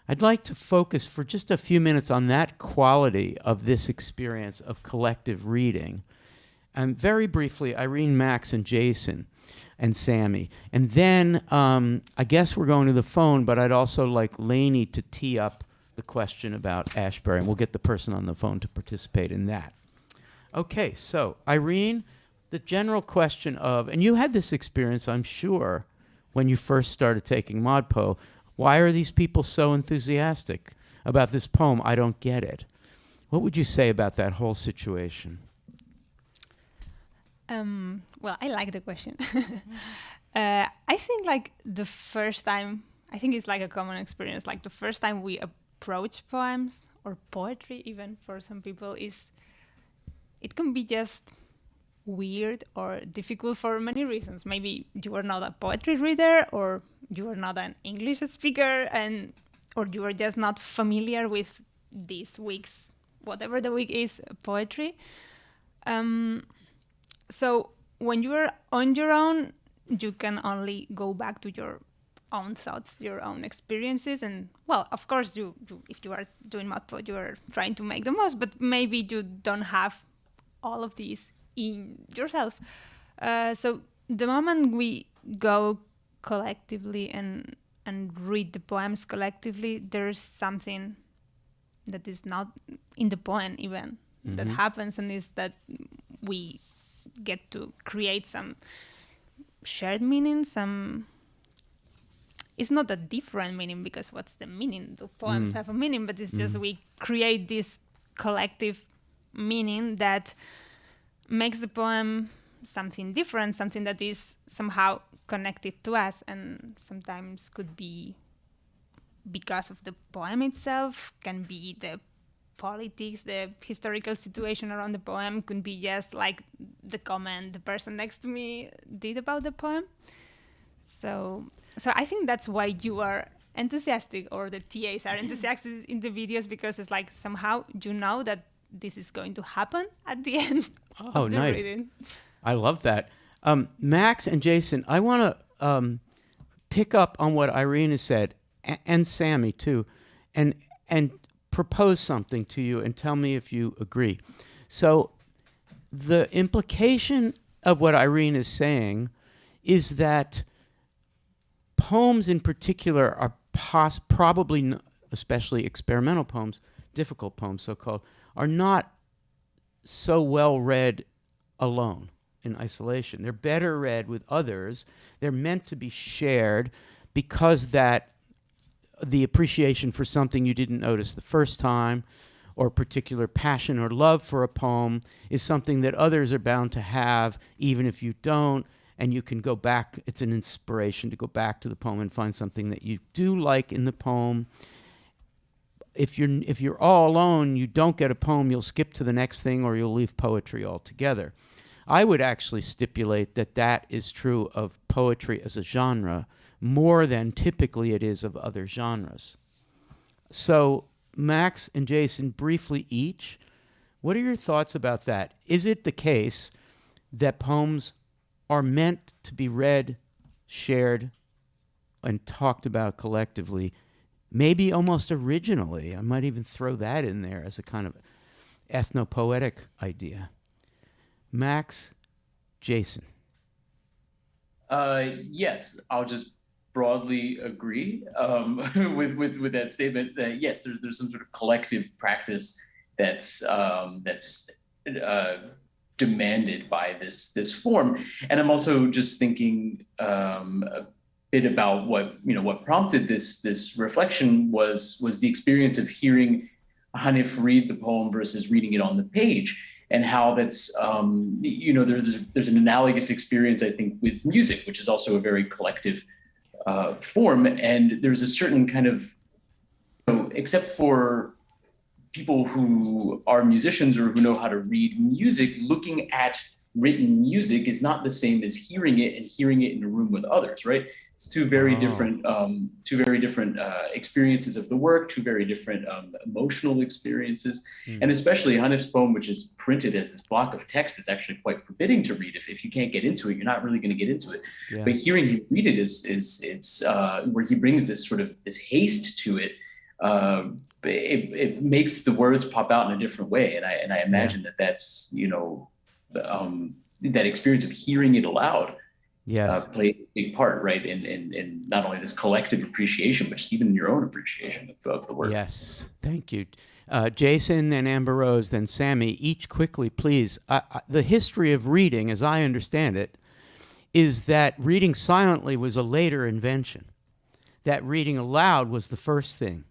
I'd like to focus for just a few minutes on that quality of this experience of collective reading. And very briefly, Irene, Max, and Jason, and Sammy. And then I guess we're going to the phone, but I'd also like Lainey to tee up the question about Ashbury, and we'll get the person on the phone to participate in that. Okay, so Irene, the general question of, and you had this experience, I'm sure, when you first started taking ModPo. Why are these people so enthusiastic about this poem? I don't get it. What would you say about that whole situation? Well, I like the question. I think like the first time, I think it's like a common experience, like the first time we approach poems or poetry even for some people it can be just weird or difficult for many reasons. Maybe you are not a poetry reader, or you are not an English speaker, or you are just not familiar with this week's, whatever the week is, poetry. So when you are on your own, you can only go back to your own thoughts, your own experiences. And well, of course, you if you are doing ModPo, you are trying to make the most, but maybe you don't have all of these in yourself. So the moment we go collectively and read the poems collectively, there's something that is not in the poem even that happens, and is that we get to create some shared meaning, it's not a different meaning, because what's the meaning? The poems have a meaning, but it's just we create this collective meaning that makes the poem something different, something that is somehow connected to us, and sometimes could be because of the poem itself, can be the politics, the historical situation around the poem, could be just like the comment the person next to me did about the poem. So I think that's why you are enthusiastic, or the TAs are enthusiastic in the videos, because it's like somehow you know that this is going to happen at the end of the nice. reading. I love that. Max and Jason, I want to pick up on what Irene has said, and Sammy too, and propose something to you and tell me if you agree. So the implication of what Irene is saying is that poems in particular are probably, especially experimental poems, difficult poems so-called, are not so well read alone in isolation. They're better read with others. They're meant to be shared because that the appreciation for something you didn't notice the first time, or particular passion or love for a poem, is something that others are bound to have, even if you don't, and you can go back. It's an inspiration to go back to the poem and find something that you do like in the poem. If you're all alone, you don't get a poem, you'll skip to the next thing, or you'll leave poetry altogether. I would actually stipulate that that is true of poetry as a genre more than typically it is of other genres. So, Max and Jason, briefly each, what are your thoughts about that? Is it the case that poems are meant to be read, shared, and talked about collectively, maybe almost originally? I might even throw that in there as a kind of ethnopoetic idea. Max, Jason. Yes, I'll just broadly agree with that statement. That yes, there's some sort of collective practice that's demanded by this form. And I'm also just thinking a bit about what prompted this reflection was the experience of hearing Hanif read the poem versus reading it on the page, and how that's there's an analogous experience, I think, with music, which is also a very collective form. And there's a certain kind of, except for people who are musicians or who know how to read music, looking at written music is not the same as hearing it and hearing it in a room with others, right? It's two very different experiences of the work, two very different emotional experiences. And especially Hanif's poem, which is printed as this block of text, is actually quite forbidding to read. If you can't get into it, you're not really going to get into it. Yeah. But hearing him read it it's where he brings this sort of this haste to it. It makes the words pop out in a different way, and I imagine that's that experience of hearing it aloud played a big part, right, in not only this collective appreciation, but just even your own appreciation of the work. Yes, thank you. Jason, then Amber Rose, then Sammy, each quickly, please. The history of reading, as I understand it, is that reading silently was a later invention, that reading aloud was the first thing.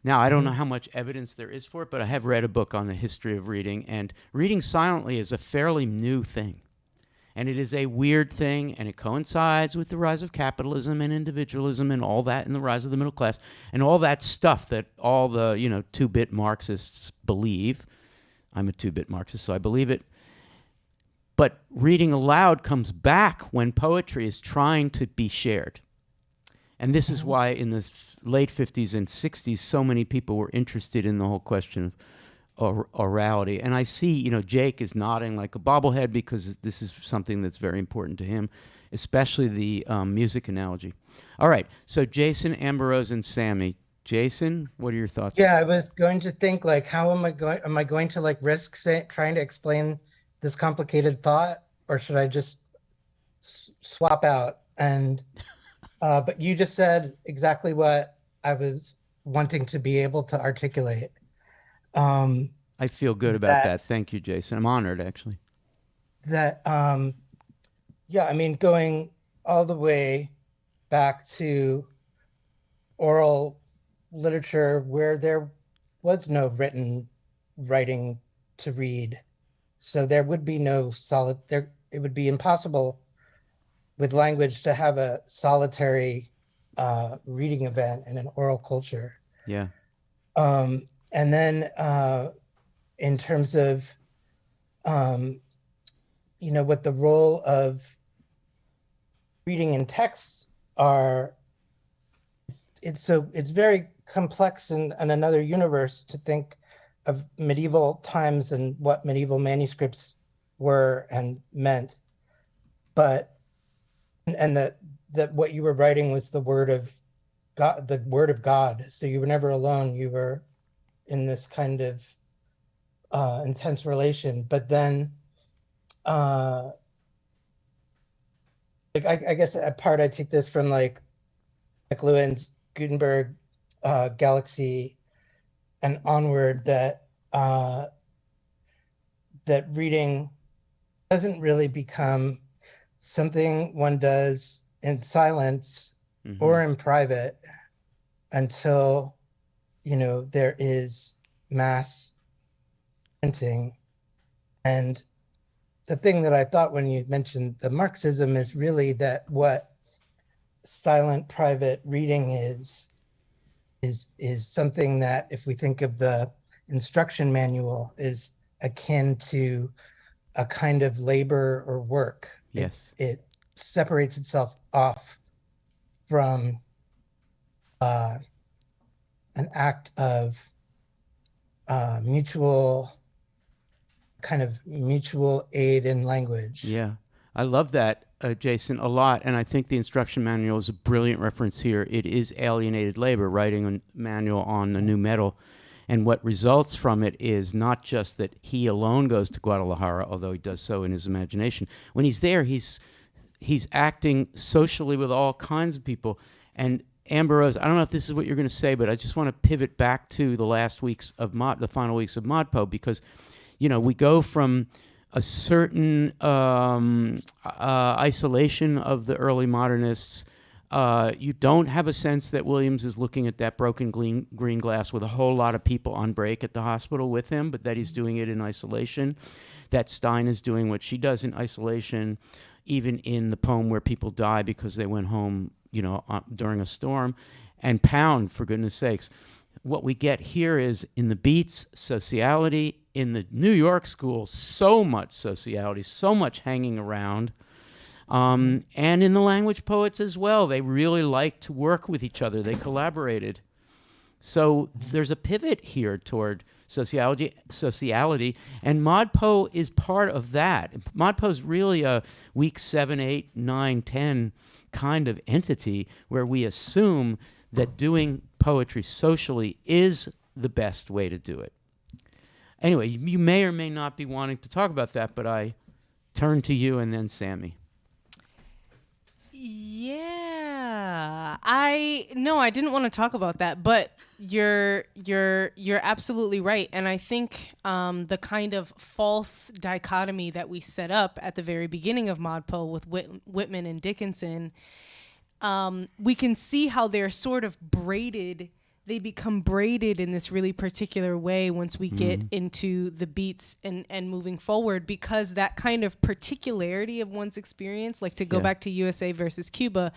Now, I don't know how much evidence there is for it, but I have read a book on the history of reading, and reading silently is a fairly new thing. And it is a weird thing, and it coincides with the rise of capitalism and individualism and all that, and the rise of the middle class, and all that stuff that all the, two-bit Marxists believe. I'm a two-bit Marxist, so I believe it. But reading aloud comes back when poetry is trying to be shared. And this is why in the late 50s and 60s, so many people were interested in the whole question of orality. And I see, Jake is nodding like a bobblehead because this is something that's very important to him, especially the music analogy. All right, so Jason, Amber Rose, and Sammy. Jason, what are your thoughts? Yeah, I was going to think, like, how am I going to like risk trying to explain this complicated thought, or should I just swap out? And but you just said exactly what I was wanting to be able to articulate. I feel good about that. Thank you, Jason. I'm honored, actually. Going all the way back to oral literature where there was no writing to read. So there would be no it would be impossible with language to have a solitary reading event in an oral culture. Yeah. And then in terms of, what the role of reading and texts are, it's very complex in another universe to think of medieval times and what medieval manuscripts were and meant. But and that what you were writing was the word of God, so you were never alone. You were in this kind of intense relation. But then I guess at part I take this from like McLuhan's Gutenberg Galaxy and onward, that reading doesn't really become something one does in silence or in private until, there is mass printing. And the thing that I thought when you mentioned the Marxism is really that what silent private reading is something that, if we think of the instruction manual, is akin to a kind of labor or work. Yes. It separates itself off from an act of mutual aid in language. Yeah. I love that, Jason, a lot. And I think the instruction manual is a brilliant reference here. It is alienated labor, writing a manual on a new metal. And what results from it is not just that he alone goes to Guadalajara, although he does so in his imagination. When he's there, he's acting socially with all kinds of people. And Amber Rose, I don't know if this is what you're going to say, but I just want to pivot back to the final weeks of ModPo, because, we go from a certain isolation of the early modernists. You don't have a sense that Williams is looking at that broken green glass with a whole lot of people on break at the hospital with him, but that he's doing it in isolation. That Stein is doing what she does in isolation, even in the poem where people die because they went home, during a storm. And Pound, for goodness sakes. What we get here is in the Beats, sociality. In the New York school, so much sociality, so much hanging around. And in the language poets as well. They really liked to work with each other. They collaborated. So there's a pivot here toward sociality, and Mod Po is part of that. Mod Po is really a week 7, 8, 9, 10 kind of entity where we assume that doing poetry socially is the best way to do it. Anyway, you may or may not be wanting to talk about that, but I turn to you and then Sammy. Yeah, I didn't want to talk about that, but you're absolutely right, and I think the kind of false dichotomy that we set up at the very beginning of Mod Po with Whitman and Dickinson, we can see how they're sort of braided. They become braided in this really particular way once we get into the Beats and moving forward, because that kind of particularity of one's experience, like to go back to USA versus Cuba,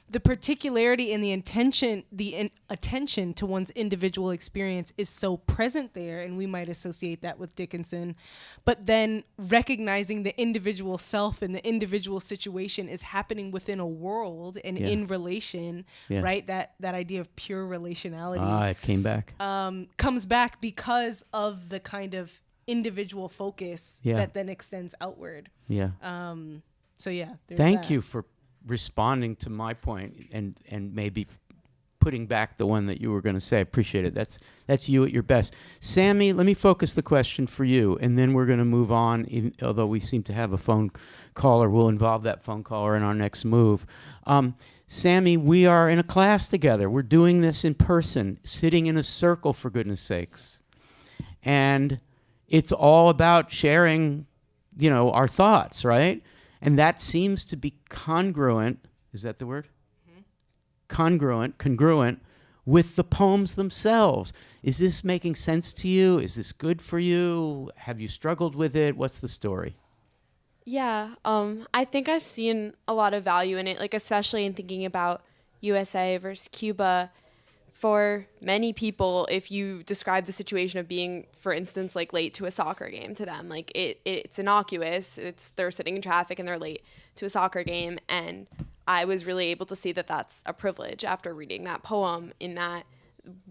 the particularity and the attention to one's individual experience is so present there, and we might associate that with Dickinson, but then recognizing the individual self and the individual situation is happening within a world and in relation, right? That idea of pure relationality. It came back. Comes back because of the kind of individual focus that then extends outward. Yeah. Thank you for responding to my point and maybe putting back the one that you were going to say. I appreciate it. That's you at your best. Sammy, let me focus the question for you, and then we're going to move on, although we seem to have a phone caller. We'll involve that phone caller in our next move. Sammy, we are in a class together. We're doing this in person, sitting in a circle, for goodness sakes. And it's all about sharing, our thoughts, right? And that seems to be congruent. Is that the word? Congruent with the poems themselves. Is this making sense to you? Is this good for you? Have you struggled with it? What's the story? Yeah, I think I've seen a lot of value in it, like especially in thinking about USA versus Cuba. For many people, if you describe the situation of being, for instance, like late to a soccer game to them, like it's innocuous. They're sitting in traffic and they're late to a soccer game. And I was really able to see that that's a privilege after reading that poem, in that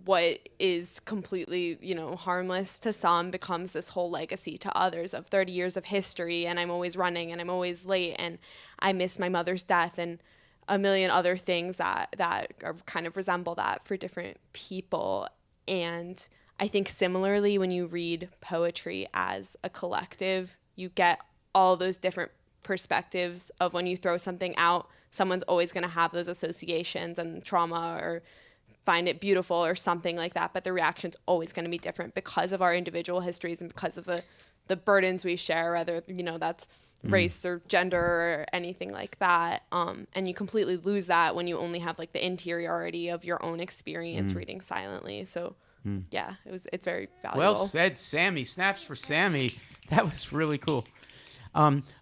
what is completely, harmless to some becomes this whole legacy to others of 30 years of history. And I'm always running and I'm always late and I miss my mother's death and a million other things that are kind of resemble that for different people. And I think similarly, when you read poetry as a collective, you get all those different perspectives of when you throw something out, someone's always going to have those associations and trauma or find it beautiful or something like that. But the reaction's always going to be different because of our individual histories and because of the burdens we share, whether, that's race or gender or anything like that. And you completely lose that when you only have like the interiority of your own experience reading silently. So it's very valuable. Well said, Sammy. Snaps for Sammy. That was really cool.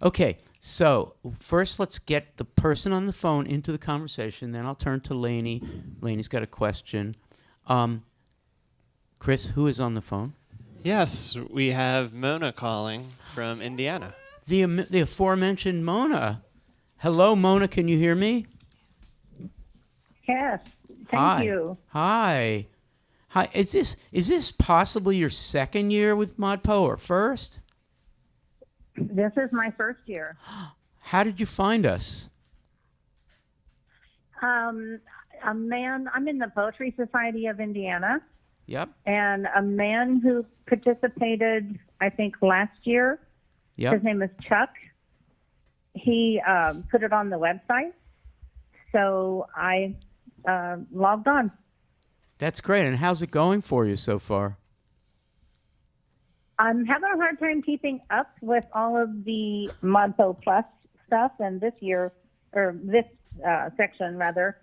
Okay, so first let's get the person on the phone into the conversation. Then I'll turn to Lainey. Lainey's got a question. Chris, who is on the phone? Yes, we have Mona calling from Indiana. The aforementioned Mona. Hello, Mona. Can you hear me? Yes. Thank you. Hi. Is this possibly your second year with Mod Po or first? This is my first year. How did you find us? I'm in the Poetry Society of Indiana. Yep. And a man who participated, I think, last year. Yep. His name is Chuck. He put it on the website. So I logged on. That's great. And how's it going for you so far? I'm having a hard time keeping up with all of the ModPo Plus stuff, and this year, or this section rather,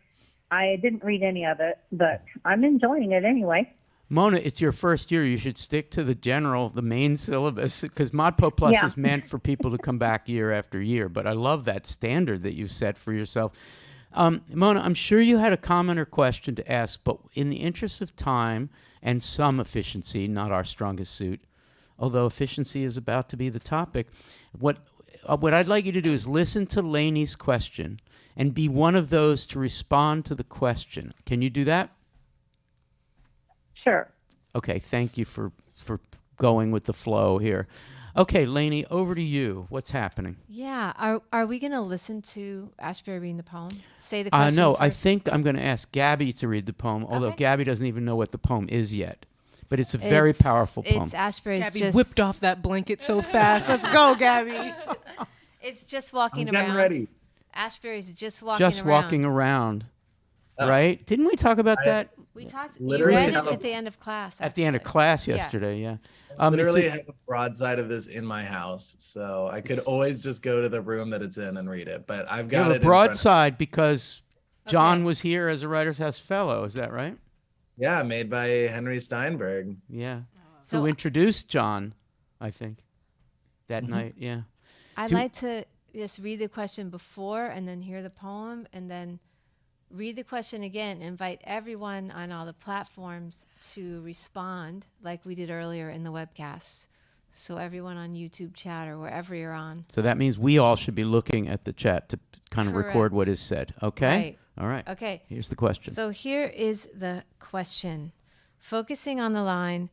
I didn't read any of it, but I'm enjoying it anyway. Mona, it's your first year. You should stick to the main syllabus, because ModPo Plus Yeah. is meant for people to come back year after year. But I love that standard that you set for yourself. Mona, I'm sure you had a comment or question to ask, but in the interest of time and some efficiency, not our strongest suit, although efficiency is about to be the topic, what I'd like you to do is listen to Lainey's question and be one of those to respond to the question. Can you do that? Sure. Okay, thank you for going with the flow here. Okay, Lainey, over to you. What's happening? Yeah, are we going to listen to Ashbury reading the poem? Say the question No, first. I think I'm going to ask Gabby to read the poem, although Gabby doesn't even know what the poem is yet. But it's a very powerful poem. It's Ashbury's Gabby just whipped off that blanket so fast. Let's go, Gabby. It's just walking I'm getting around. ready. Ashbury's just walking around. Just walking around, right? Didn't we talk about that? We talked. You Literally read it have a- at the end of class. At the end of class Yeah. yesterday, yeah. Literally, I have a broadside of this in my house, so I could always just go to the room that it's in and read it. But I've You got have it a in front of- broadside because John was here as a Writers House Fellow. Is that right? Yeah, made by Henry Steinberg. Yeah. So- Who introduced John, I think, that Mhm. night. Yeah. I'd Do- like to just read the question before and then hear the poem and then read the question again. Invite everyone on all the platforms to respond like we did earlier in the webcast. So everyone on YouTube chat or wherever you're on. So that means we all should be looking at the chat to kind of record what is said. Okay? Right. All right. Okay. Here's the question. So here is the question. Focusing on the line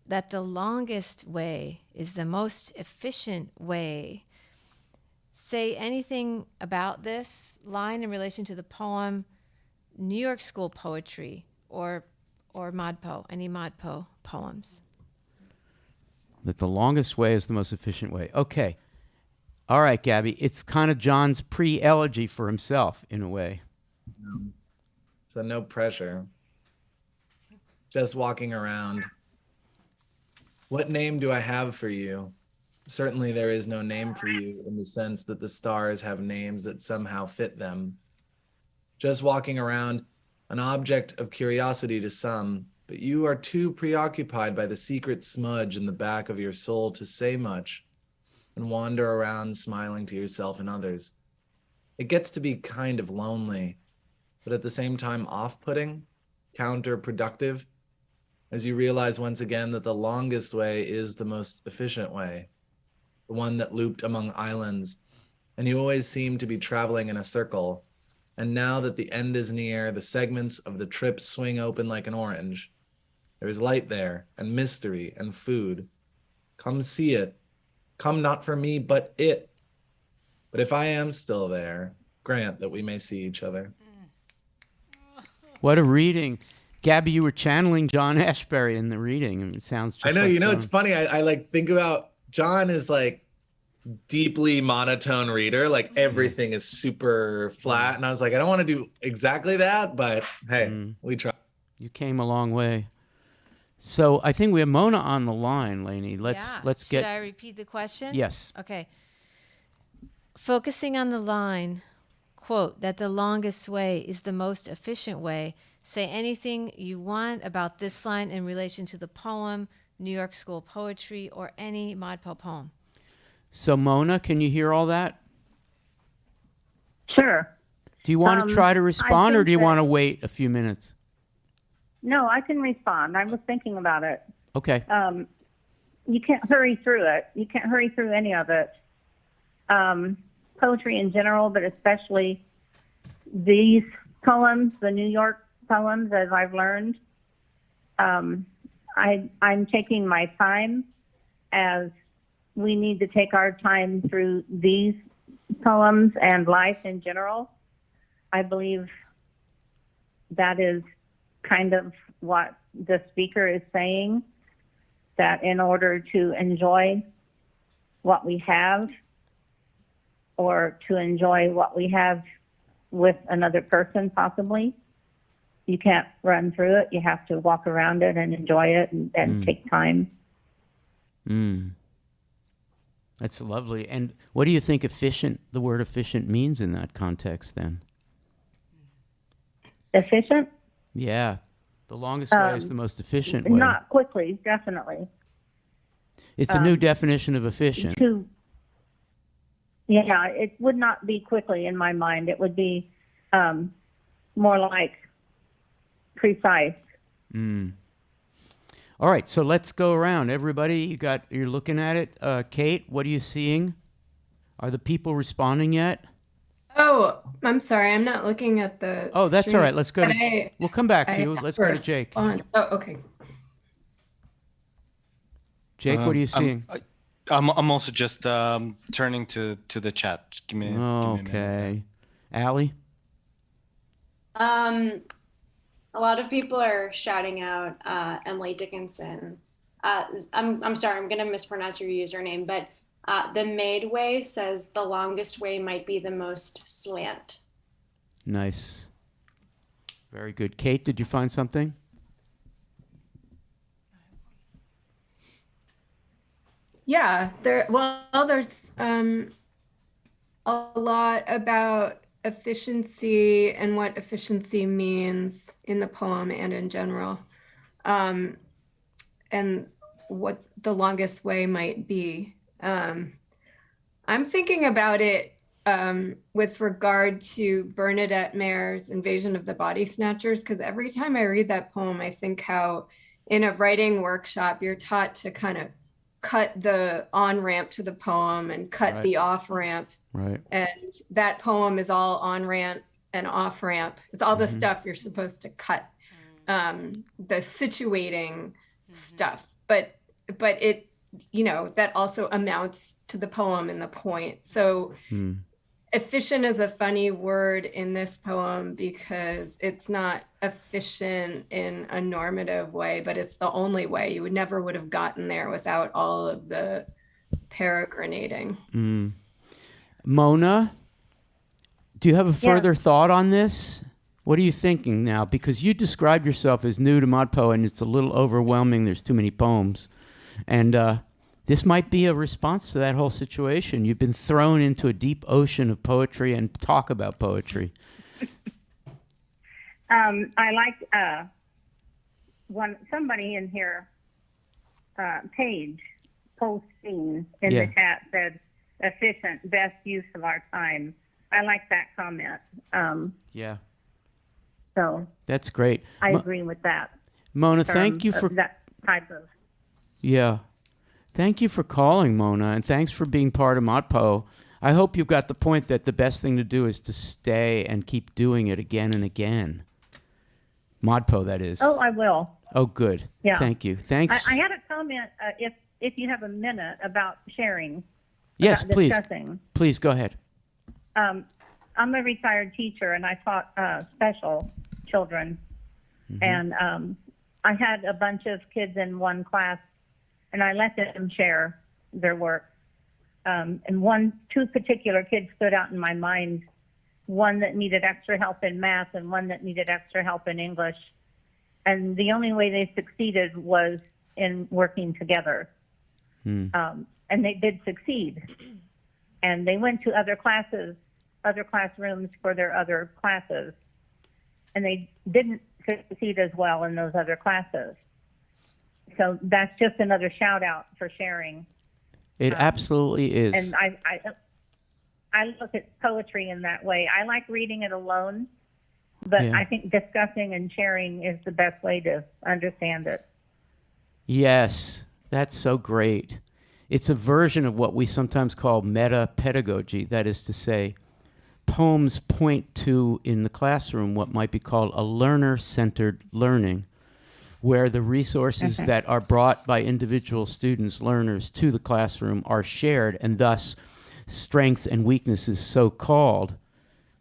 that the longest way is the most efficient way. Say anything about this line in relation to the poem New York School Poetry or ModPo, any ModPo poems. That the longest way is the most efficient way. Okay. All right, Gabby. It's kind of John's pre-elegy for himself, in a way. So no pressure. Just walking around. What name do I have for you? Certainly there is no name for you in the sense that the stars have names that somehow fit them. Just walking around, an object of curiosity to some, but you are too preoccupied by the secret smudge in the back of your soul to say much and wander around smiling to yourself and others. It gets to be kind of lonely, but at the same time off-putting, counterproductive, as you realize once again that the longest way is the most efficient way, the one that looped among islands, and you always seem to be traveling in a circle. And now that the end is near, the segments of the trip swing open like an orange. There is light there, and mystery, and food. Come see it. Come not for me, but it. But if I am still there, grant that we may see each other. What a reading. Gabby, you were channeling John Ashbery in the reading, and it sounds just I know, like you know, John. it's funny. I like think about John is like deeply monotone reader. Like everything is super flat. And I was like, I don't want to do exactly that, but hey, we try. You came a long way. So I think we have Mona on the line, Lainey. Let's Should get. I repeat the question? Yes. Okay. Focusing on the line, quote, that the longest way is the most efficient way. Say anything you want about this line in relation to the poem, New York School Poetry, or any ModPo poem. So Mona, can you hear all that? Sure. Do you want to try to I respond, or think do you that- want to wait a few minutes? No, I can respond. I was thinking about it. Okay. You can't hurry through it. You can't hurry through any of it. Poetry in general, but especially these poems, the New York poems, as I've learned. I'm taking my time, as we need to take our time through these poems and life in general. I believe that is kind of what the speaker is saying, that in order to enjoy what we have, or to enjoy what we have with another person possibly, you can't run through it. You have to walk around it and enjoy it and take time. That's lovely. And what do you think the word efficient means in that context then? Efficient? Yeah. The longest way is the most efficient way. Not quickly, definitely. It's a new definition of efficient. Yeah, it would not be quickly in my mind. It would be more like precise. All right, so let's go around. Everybody, you're looking at it. Kate, what are you seeing? Are the people responding yet? Oh, I'm sorry. I'm not looking at the. Oh, that's all right. Let's go stream, we'll come back to I you. have Let's go to to Jake. respond. Oh, okay. Jake, what are you seeing? I'm also just turning to the chat. Just give me a minute. Okay. Allie? A lot of people are shouting out Emily Dickinson. I'm sorry, I'm gonna mispronounce your username, but the Maid Way says the longest way might be the most slant. Nice. Very good. Kate, did you find something? Yeah, there's a lot about efficiency and what efficiency means in the poem and in general, and what the longest way might be. I'm thinking about it with regard to Bernadette Mayer's Invasion of the Body Snatchers, because every time I read that poem, I think how in a writing workshop, you're taught to kind of cut the on-ramp to the poem and cut the off-ramp. Right. And that poem is all on-ramp and off-ramp. It's all the stuff you're supposed to cut, the situating stuff. But it, that also amounts to the poem and the point. So efficient is a funny word in this poem because it's not efficient in a normative way, but it's the only way. You would have gotten there without all of the peregrinating. Mona, do you have a further thought on this? What are you thinking now? Because you described yourself as new to ModPo, and it's a little overwhelming. There's too many poems. And this might be a response to that whole situation. You've been thrown into a deep ocean of poetry and talk about poetry. I like somebody in here, Paige, posting in the chat said, efficient, best use of our time. I like that comment. So that's great. I agree with that. Mona, thank you for that type of. Yeah. Thank you for calling, Mona, and thanks for being part of ModPo. I hope you got the point that the best thing to do is to stay and keep doing it again and again. ModPo, that is. Oh, I will. Oh, good. Yeah. Thank you. Thanks. I had a comment, if you have a minute, about sharing. Yes, about please. Discussing. Please, go ahead. I'm a retired teacher, and I taught special children. And I had a bunch of kids in one class, and I let them share their work. And two particular kids stood out in my mind, one that needed extra help in math and one that needed extra help in English. And the only way they succeeded was in working together. And they did succeed. And they went to other classrooms for their other classes. And they didn't succeed as well in those other classes. So that's just another shout out for sharing. It absolutely is. And I look at poetry in that way. I like reading it alone, but I think discussing and sharing is the best way to understand it. Yes, that's so great. It's a version of what we sometimes call meta-pedagogy. That is to say, poems point to, in the classroom, what might be called a learner-centered learning, where the resources that are brought by individual students, learners, to the classroom are shared, and thus strengths and weaknesses, so-called,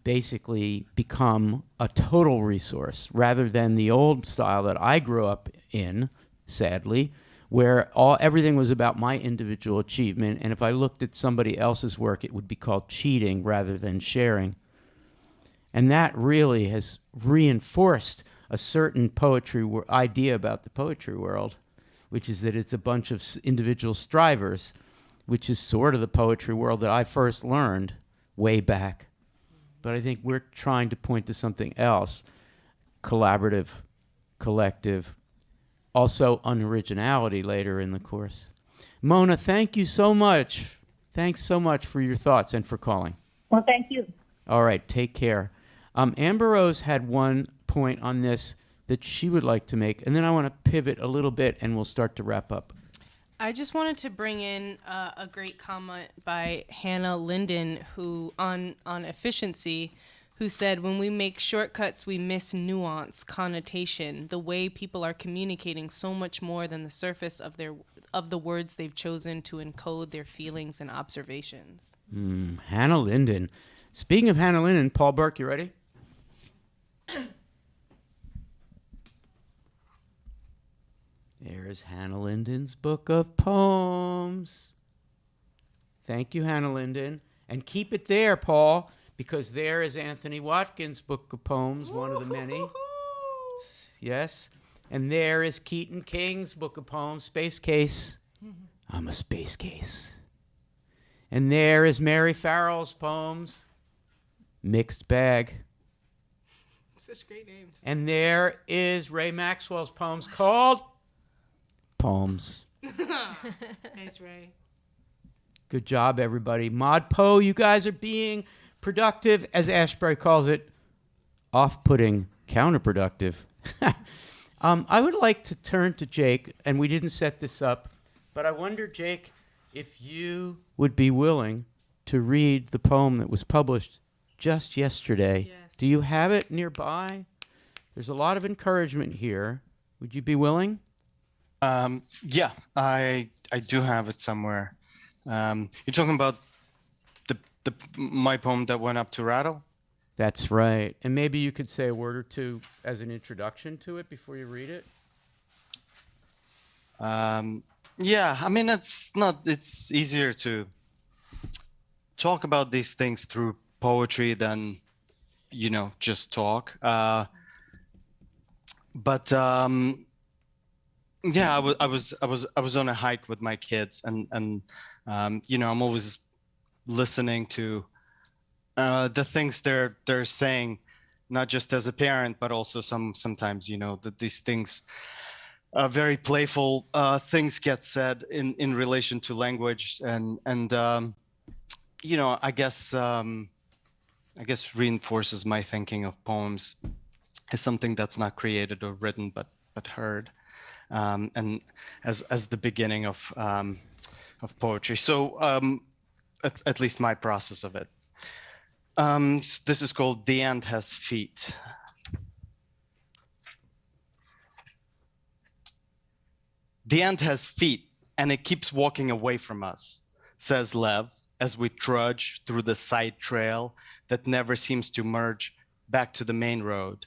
basically become a total resource, rather than the old style that I grew up in, sadly, where everything was about my individual achievement, and if I looked at somebody else's work, it would be called cheating rather than sharing. And that really has reinforced a certain poetry idea about the poetry world, which is that it's a bunch of individual strivers, which is sort of the poetry world that I first learned way back. But I think we're trying to point to something else, collaborative, collective, also unoriginality later in the course. Mona, thank you so much. Thanks so much for your thoughts and for calling. Well, thank you. All right, take care. Amber Rose had one point on this that she would like to make, and then I want to pivot a little bit and we'll start to wrap up. I just wanted to bring in a great comment by Hannah Linden, who on efficiency, who said, when we make shortcuts, we miss nuance, connotation, the way people are communicating so much more than the surface of the words they've chosen to encode their feelings and observations. Hannah Linden. Speaking of Hannah Linden, Paul Burke, you ready? There's Hannah Linden's book of poems. Thank you, Hannah Linden. And keep it there, Paul, because there is Anthony Watkins' book of poems, one of the many. Yes. And there is Keaton King's book of poems, Space Case. I'm a space case. And there is Mary Farrell's poems, Mixed Bag. Such great names. And there is Ray Maxwell's poems called Poems. Nice, Ray. Good job, everybody. Mod Poe, you guys are being productive, as Ashbury calls it, off-putting, counterproductive. I would like to turn to Jake, and we didn't set this up, but I wonder, Jake, if you would be willing to read the poem that was published just yesterday. Yes. Do you have it nearby? There's a lot of encouragement here. Would you be willing? Yeah, I do have it somewhere. You're talking about my poem that went up to Rattle? That's right. And maybe you could say a word or two as an introduction to it before you read it. Yeah, I mean, it's easier to talk about these things through poetry than, just talk. But yeah, I was on a hike with my kids, and I'm always listening to the things they're saying, not just as a parent, but also sometimes that these things, very playful things get said in relation to language, and I guess reinforces my thinking of poems as something that's not created or written but heard. And as the beginning of poetry. So at least my process of it. This is called The Ant Has Feet. The ant has feet, and it keeps walking away from us, says Lev, as we trudge through the side trail that never seems to merge back to the main road.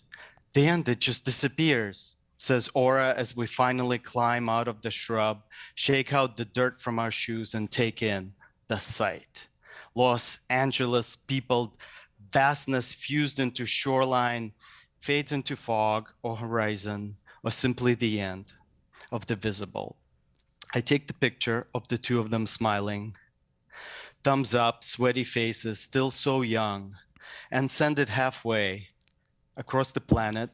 The ant, it just disappears, says Aura, as we finally climb out of the shrub, shake out the dirt from our shoes, and take in the sight. Los Angeles peopled vastness fused into shoreline, fades into fog or horizon, or simply the end of the visible. I take the picture of the two of them smiling, thumbs up, sweaty faces, still so young, and send it halfway across the planet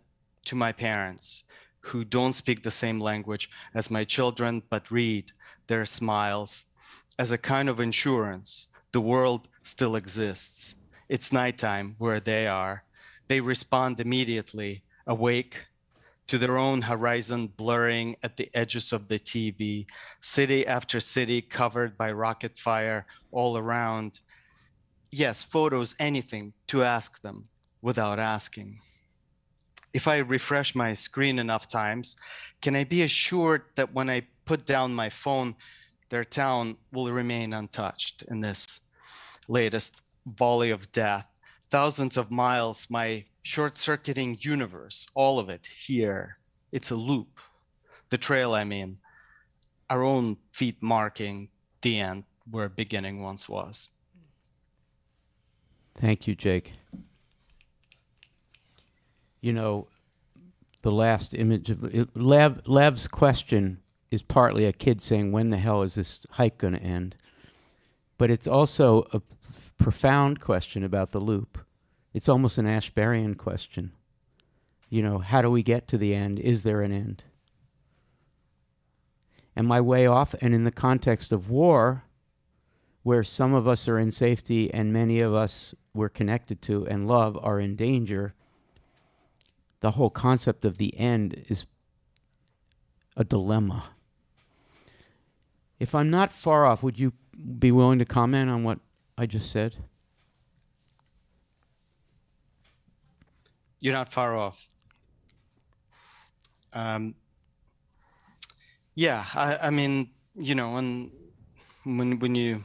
to my parents, who don't speak the same language as my children, but read their smiles as a kind of insurance. The world still exists. It's nighttime where they are. They respond immediately, awake to their own horizon blurring at the edges of the TV, city after city covered by rocket fire all around. Yes, photos, anything to ask them without asking. If I refresh my screen enough times, can I be assured that when I put down my phone, their town will remain untouched in this latest volley of death? Thousands of miles, my short-circuiting universe, all of it here. It's a loop. The trail, I mean, our own feet marking the end where beginning once was. Thank you, Jake. You know, the last image of Lev's question is partly a kid saying, when the hell is this hike going to end? But it's also a profound question about the loop. It's almost an Ashberian question. You know, how do we get to the end? Is there an end? Am I way off? And in the context of war, where some of us are in safety and many of us we're connected to and love are in danger, the whole concept of the end is a dilemma. If I'm not far off, would you be willing to comment on what I just said? You're not far off. Yeah, I mean, you know, when you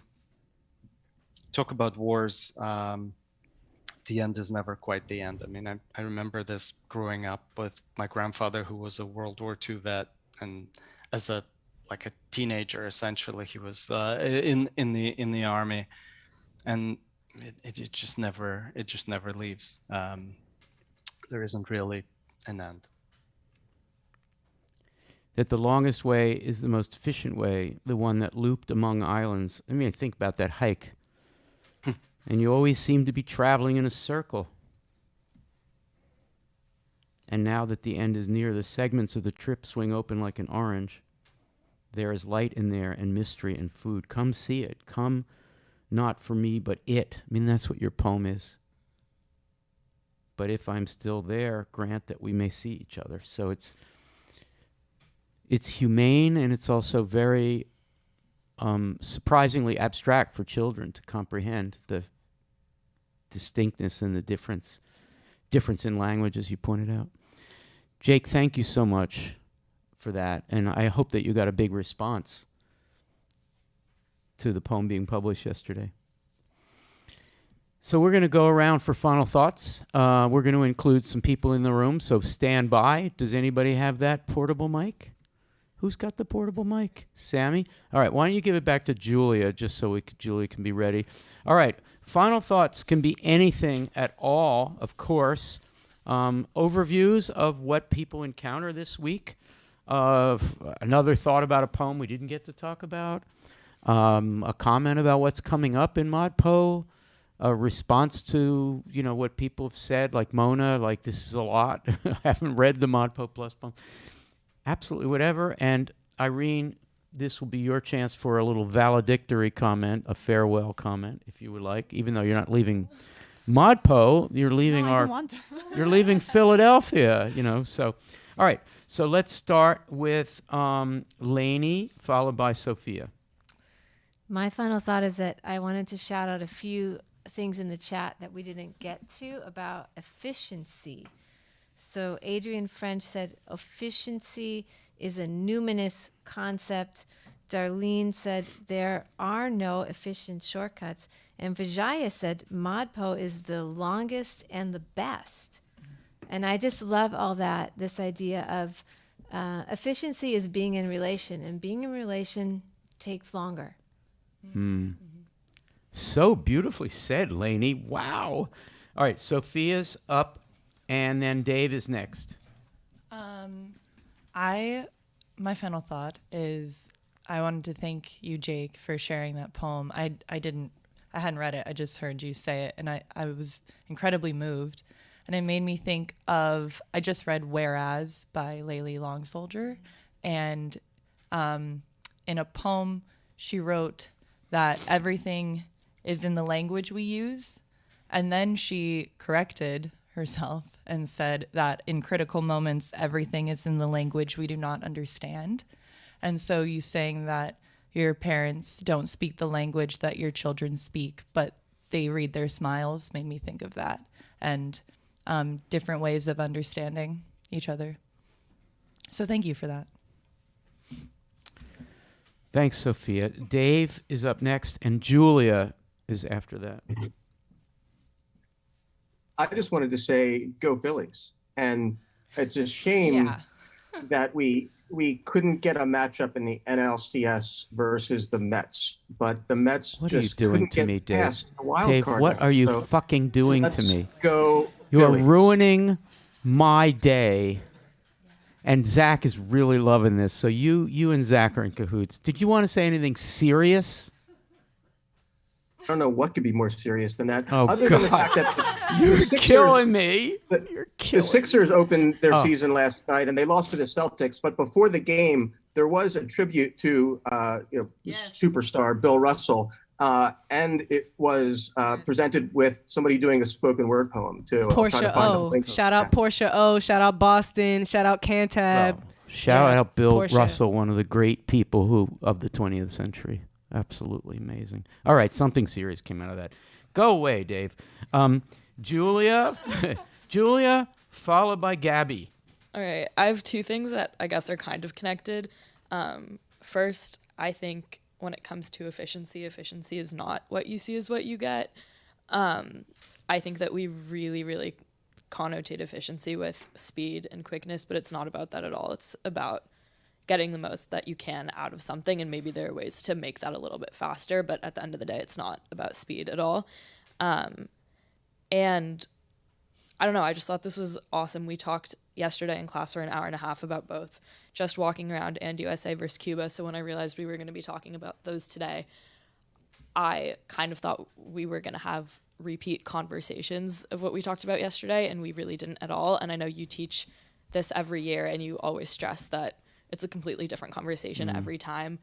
talk about wars, the end is never quite the end. I mean, I remember this growing up with my grandfather, who was a World War II vet, and as a teenager, essentially, he was in the army, and it just never leaves. There isn't really an end. That the longest way is the most efficient way, the one that looped among islands. I mean, think about that hike. And you always seem to be traveling in a circle. And now that the end is near, the segments of the trip swing open like an orange. There is light in there and mystery and food. Come see it. Come, not for me, but it. I mean, that's what your poem is. But if I'm still there, grant that we may see each other. So it's humane, and it's also very surprisingly abstract for children to comprehend the distinctness and the difference in language, as you pointed out. Jake, thank you so much for that, and I hope that you got a big response to the poem being published yesterday. So we're going to go around for final thoughts. We're going to include some people in the room, so stand by. Does anybody have that portable mic? Who's got the portable mic? Sammy? All right, why don't you give it back to Julia, just so Julia can be ready. All right, final thoughts can be anything at all, of course. Overviews of what people encounter this week. Another thought about a poem we didn't get to talk about. A comment about what's coming up in ModPo. A response to, what people have said, like Mona, like this is a lot. I haven't read the ModPo Plus poem. Absolutely whatever. And Irene, this will be your chance for a little valedictory comment, a farewell comment, if you would like. Even though you're not leaving ModPo, you're leaving you're leaving Philadelphia, So, all right. So let's start with Lainey, followed by Sophia. My final thought is that I wanted to shout out a few things in the chat that we didn't get to about efficiency. So Adrian French said, efficiency is a numinous concept. Darlene said, there are no efficient shortcuts. And Vijaya said, ModPo is the longest and the best. And I just love all that, this idea of efficiency is being in relation, and being in relation takes longer. So beautifully said, Lainey. Wow. All right, Sophia's up. And then Dave is next. My final thought is I wanted to thank you, Jake, for sharing that poem. I hadn't read it. I just heard you say it, and I was incredibly moved. And it made me think of, I just read Whereas by Layli Long Soldier. And in a poem, she wrote that everything is in the language we use. And then she corrected herself and said that in critical moments, everything is in the language we do not understand. And so you saying that your parents don't speak the language that your children speak, but they read their smiles, made me think of that, and different ways of understanding each other. So thank you for that. Thanks, Sophia. Dave is up next, and Julia is after that. I just wanted to say, go Phillies. And it's a shame that we couldn't get a matchup in the NLCS versus the Mets. But the Mets What are you just doing couldn't to get me, Dave? past the wild Dave, card what round. are you So fucking doing to let's me? go You are Phillies. ruining my day. And Zach is really loving this. So you and Zach are in cahoots. Did you want to say anything serious? I don't know what could be more serious than that. Oh, Other God. than the fact that You're the Sixers, killing me. The Sixers opened their Oh. season last night and they lost to the Celtics. But before the game, there was a tribute to superstar Bill Russell. And it was presented with somebody doing a spoken word poem too. I'll try to Portia find a O. link. Shout out Portia O. Shout out Boston. Shout out Cantab. Shout out Bill Portia. Russell, one of the great people of the 20th century. Absolutely amazing. All right, something serious came out of that. Go away, Dave. Julia, Julia, followed by Gabby. All right, I have two things that I guess are kind of connected. First, I think when it comes to efficiency is not what you see is what you get. I think that we really, really connotate efficiency with speed and quickness, but it's not about that at all. It's about getting the most that you can out of something, and maybe there are ways to make that a little bit faster, but at the end of the day, it's not about speed at all. And I don't know, I just thought this was awesome. We talked yesterday in class for an hour and a half about both just walking around and USA versus Cuba, so when I realized we were going to be talking about those today, I kind of thought we were going to have repeat conversations of what we talked about yesterday, and we really didn't at all. And I know you teach this every year, and you always stress that it's a completely different conversation every time.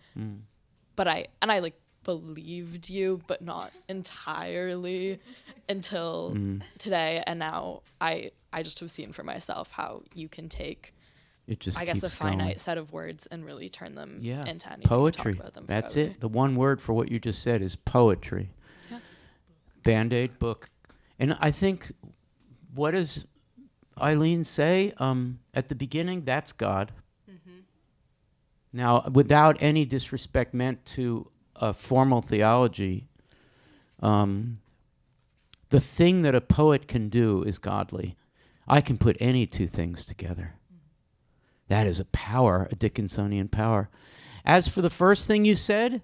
But I like believed you, but not entirely until today. And now I just have seen for myself how you can take, I guess, a finite going. set of words and really turn them into anything. Poetry. And talk about them That's forever. it. The one word for what you just said is poetry. Yeah. Band-Aid book. And I think, what does Eileen say at the beginning? That's God. Now, without any disrespect meant to a formal theology, the thing that a poet can do is godly. I can put any two things together. That is a power, a Dickinsonian power. As for the first thing you said,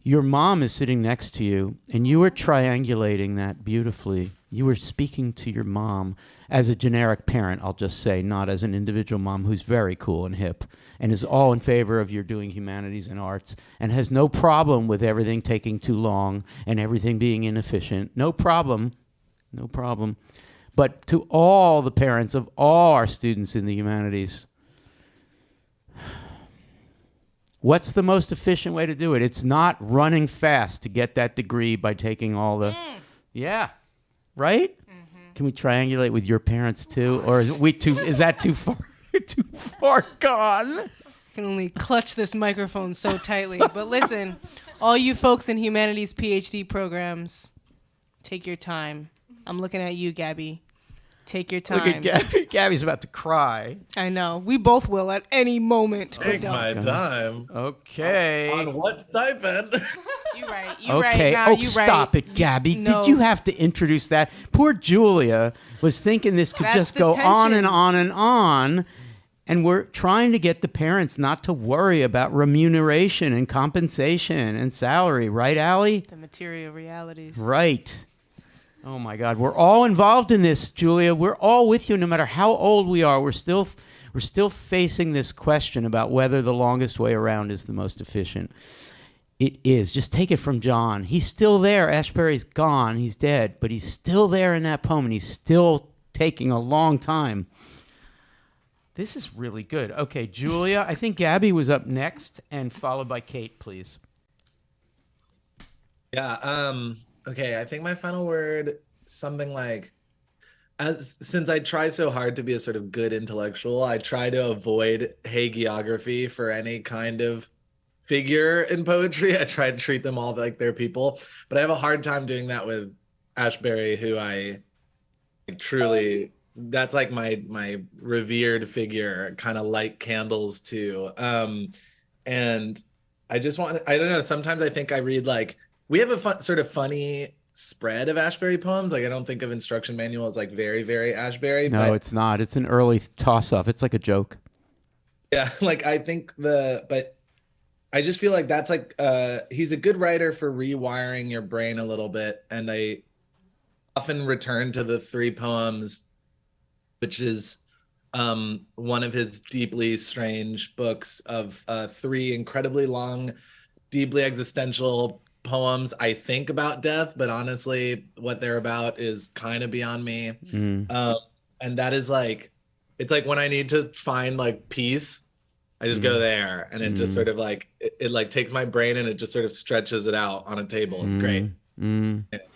your mom is sitting next to you, and you were triangulating that beautifully. You were speaking to your mom as a generic parent, I'll just say, not as an individual mom who's very cool and hip and is all in favor of your doing humanities and arts and has no problem with everything taking too long and everything being inefficient. No problem. No problem. But to all the parents of all our students in the humanities, what's the most efficient way to do it? It's not running fast to get that degree by taking all the... Yeah. Right? Can we triangulate with your parents too? Or is that too far gone? Can only clutch this microphone so tightly. But listen, all you folks in humanities PhD programs, take your time. I'm looking at you, Gabby. Take your time. Look at Gabby. Gabby's about to cry. I know. We both will at any moment. Take my time. Okay. On what stipend? You right. Okay. Stop it, Gabby. No. Did you have to introduce that? Poor Julia was thinking this could That's just the go on tension. and on and on. And we're trying to get the parents not to worry about remuneration and compensation and salary. Right, Allie? The material realities. Right. Oh, my God. We're all involved in this, Julia. We're all with you no matter how old we are. We're still facing this question about whether the longest way around is the most efficient. It is. Just take it from John. He's still there. Ashbury's gone. He's dead. But he's still there in that poem, and he's still taking a long time. This is really good. Okay, Julia, I think Gabby was up next, and followed by Kate, please. Yeah. Okay. I think my final word, something like, since I try so hard to be a sort of good intellectual, I try to avoid hagiography for any kind of figure in poetry. I try to treat them all like they're people, but I have a hard time doing that with Ashbury, who I truly, that's like my revered figure, kind of light candles to. And I just want, I don't know, sometimes I think I read like, we have a sort of funny spread of Ashbury poems. Like I don't think of Instruction Manual as like very, very Ashbury. No, it's not. It's an early toss-off. It's like a joke. Yeah, like I think but I just feel like that's like he's a good writer for rewiring your brain a little bit, and I often return to the three poems, which is one of his deeply strange books of 3 incredibly long, deeply existential poems. I think about death, but honestly, what they're about is kind of beyond me. And that is like, it's like when I need to find like peace, I just go there, and it just sort of like it like takes my brain and it just sort of stretches it out on a table. It's great.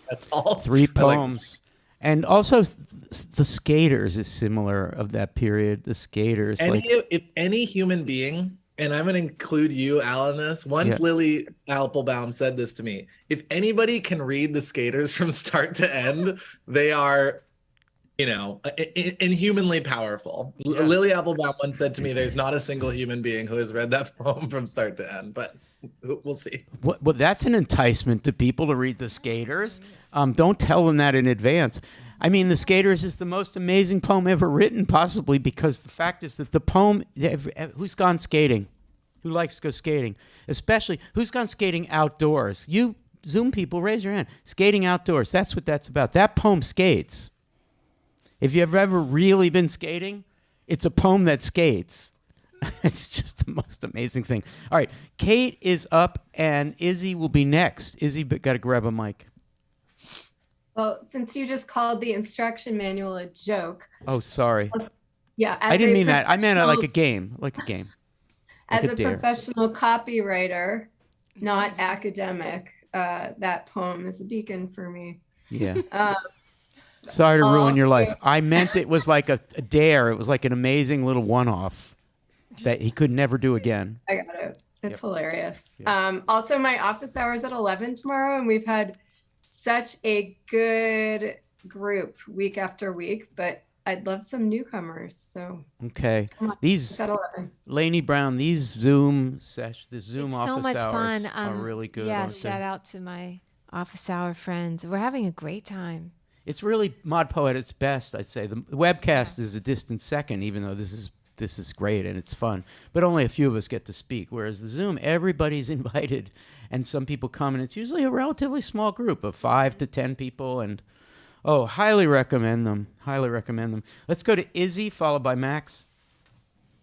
That's all. 3 I like poems. And also the Skaters is similar of that period. The Skaters. If any human being, and I'm going to include you, Al, in this. Once Lily Applebaum said this to me. If anybody can read the Skaters from start to end, they are, inhumanly powerful. Lily Applebaum once said to me, there's not a single human being who has read that poem from start to end, but we'll see. Well, that's an enticement to people to read the Skaters. Don't tell them that in advance. I mean, the Skaters is the most amazing poem ever written, possibly because the fact is that the poem, who's gone skating? Who likes to go skating? Especially, who's gone skating outdoors? You Zoom people, raise your hand. Skating outdoors, that's what that's about. That poem skates. If you've ever really been skating, it's a poem that skates. It's just the most amazing thing. All right, Kate is up, and Izzy will be next. Izzy, got to grab a mic. Well, since you just called the instruction manual a joke. Oh, sorry. Yeah. I didn't mean that. I meant it like a game. Like a game. As a professional copywriter, not academic, that poem is a beacon for me. Yeah. Sorry to ruin your life. I meant it was like a dare. It was like an amazing little one-off that he could never do again. I got it. It's hilarious. Also, my office hours at 11 tomorrow, and we've had such a good group week after week, but I'd love some newcomers. So okay, come on, these Lainey Brown, these Zoom sessions, the Zoom office so much hours fun. are really good. Yeah, shout out to my office hour friends. We're having a great time. It's really ModPo at its best, I'd say. The webcast is a distant second, even though this is great and it's fun. But only a few of us get to speak. Whereas the Zoom, everybody's invited, and some people come, and it's usually a relatively small group of 5 to 10 people. And highly recommend them. Highly recommend them. Let's go to Izzy, followed by Max.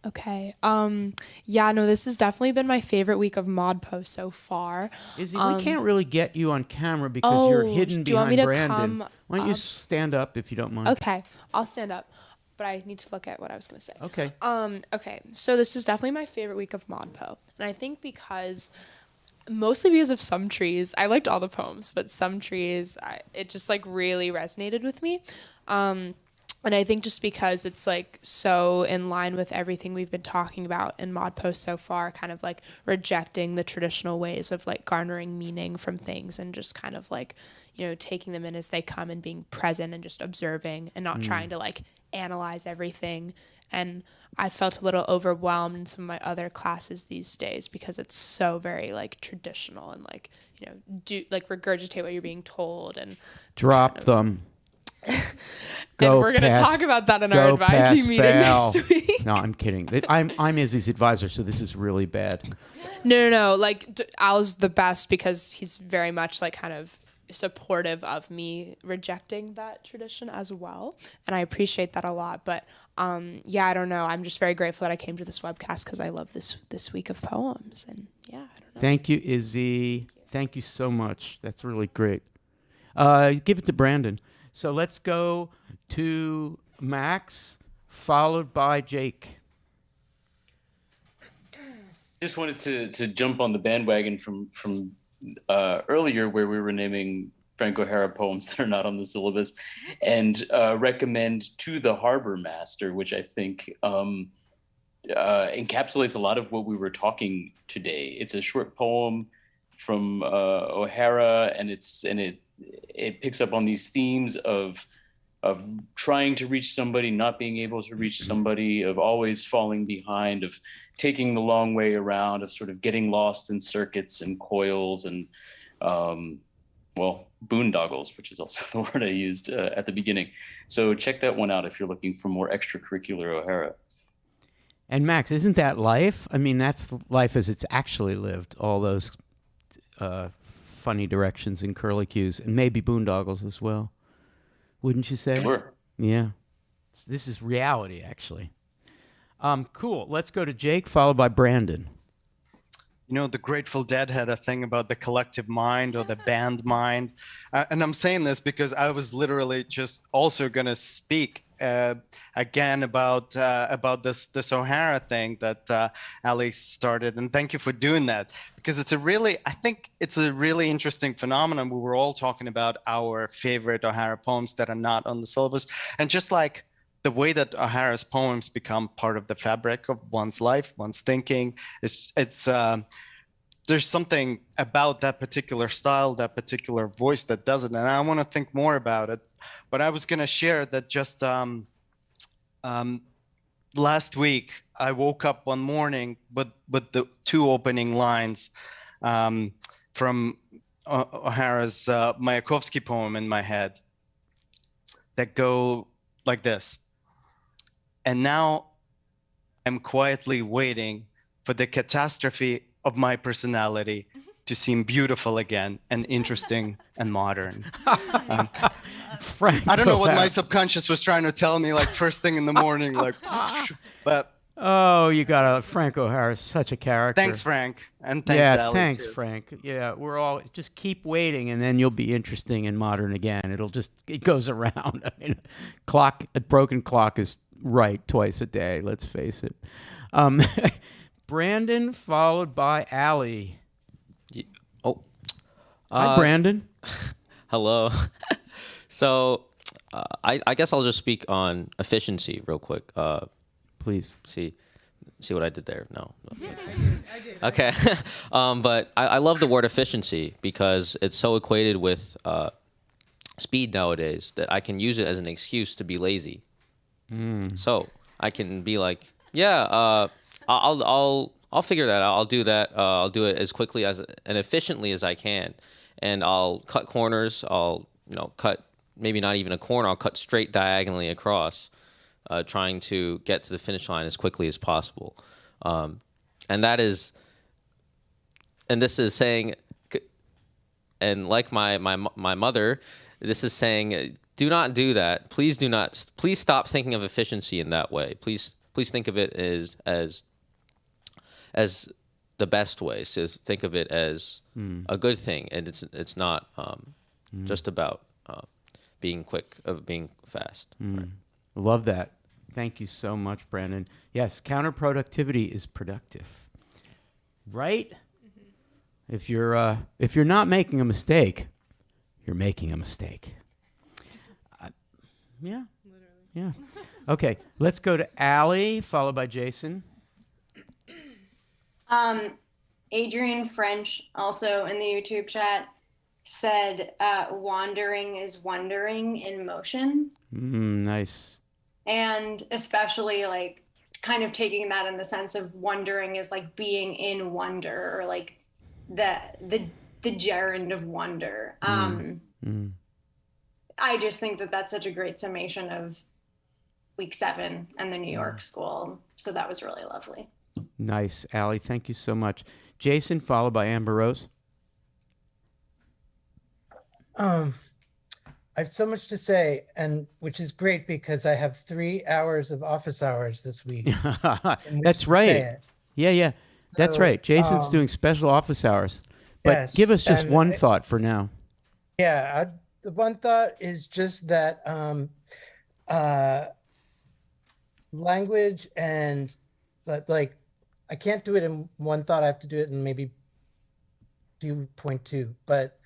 Okay. This has definitely been my favorite week of ModPo so far. Izzy, we can't really get you on camera because you're hidden behind Brandon. Why don't you stand up if you don't mind? Okay, I'll stand up, but I need to look at what I was going to say. Okay. Okay, so this is definitely my favorite week of ModPo, and I think mostly because of Some Trees. I liked all the poems, but Some Trees, it just like really resonated with me. And I think just because it's like so in line with everything we've been talking about in ModPo so far, kind of like rejecting the traditional ways of like garnering meaning from things and just kind of like, taking them in as they come and being present and just observing and not trying to like analyze everything. And I felt a little overwhelmed in some of my other classes these days because it's so very like traditional and like, do like regurgitate what you're being told and drop them. And we're going to talk about that in our advising meeting next week. No, I'm kidding. I'm Izzy's advisor, so this is really bad. No. Like Al's the best because he's very much like kind of supportive of me rejecting that tradition as well, and I appreciate that a lot. But I don't know. I'm just very grateful that I came to this webcast because I love this week of poems, and I don't know. Thank you, Izzy. Thank you so much. That's really great. Give it to Brandon. So let's go to Max, followed by Jake. Just wanted to jump on the bandwagon from earlier where we were naming Frank O'Hara poems that are not on the syllabus and recommend To the Harbor Master, which I think encapsulates a lot of what we were talking today. It's a short poem from O'Hara, and it picks up on these themes of trying to reach somebody, not being able to reach somebody, of always falling behind, of taking the long way around, of sort of getting lost in circuits and coils and, boondoggles, which is also the word I used at the beginning. So check that one out if you're looking for more extracurricular O'Hara. And Max, isn't that life? I mean, that's life as it's actually lived, all those funny directions and curlicues, and maybe boondoggles as well. Wouldn't you say? Sure. Yeah. This is reality, actually. Cool. Let's go to Jake, followed by Brandon. You know, the Grateful Dead had a thing about the collective mind or the band mind. And I'm saying this because I was literally just also going to speak again about this O'Hara thing that Ali started. And thank you for doing that, because I think it's a really interesting phenomenon. We were all talking about our favorite O'Hara poems that are not on the syllabus. And just like the way that O'Hara's poems become part of the fabric of one's life, one's thinking, there's something about that particular style, that particular voice that does it. And I want to think more about it. But I was going to share that just last week, I woke up one morning with the two opening lines from O'Hara's Mayakovsky poem in my head that go like this. And now I'm quietly waiting for the catastrophe of my personality to seem beautiful again and interesting and modern. Frank, I don't know what my subconscious was trying to tell me, like first thing in the morning, like, but. Oh, you got Frank O'Hara is such a character. Thanks, Frank, and thanks, Ali, thanks, too. Frank. Yeah, we're all just keep waiting, and then you'll be interesting and modern again. It goes around. I mean, a broken clock is right twice a day. Let's face it. Brandon, followed by Ali. Hi, Brandon. Hello. So, I guess I'll just speak on efficiency real quick. Please. See what I did there? No. I did. Okay. But I love the word efficiency because it's so equated with speed nowadays that I can use it as an excuse to be lazy. So I can be like, yeah, I'll figure that out. I'll do that. I'll do it as quickly and efficiently as I can, and I'll cut corners. I'll cut maybe not even a corner. I'll cut straight diagonally across, trying to get to the finish line as quickly as possible. And this is saying, and like my mother, this is saying, do not do that. Please stop thinking of efficiency in that way. Please think of it as the best way. So think of it as a good thing, and it's not just about being quick, of being fast. Right. Love that. Thank you so much, Brandon. Yes, counterproductivity is productive, right? Mm-hmm. If you're not making a mistake, you're making a mistake. Yeah. Literally. Yeah. Okay, let's go to Ali, followed by Jason. Adrian French, also in the YouTube chat, said wandering is wondering in motion. Nice. And especially like kind of taking that in the sense of wondering is like being in wonder, or like the gerund of wonder. I just think that that's such a great summation of week 7 and the New York school. So that was really lovely. Nice, Ali. Thank you so much. Jason, followed by Amber Rose. I have so much to say, and which is great because I have 3 hours of office hours this week. That's right. Yeah. That's So, right. Jason's doing special office hours. But yes, give us just and one thought for now. Yeah, the one thought is just that language and like I can't do it in one thought. I have to do it in maybe 2.2. But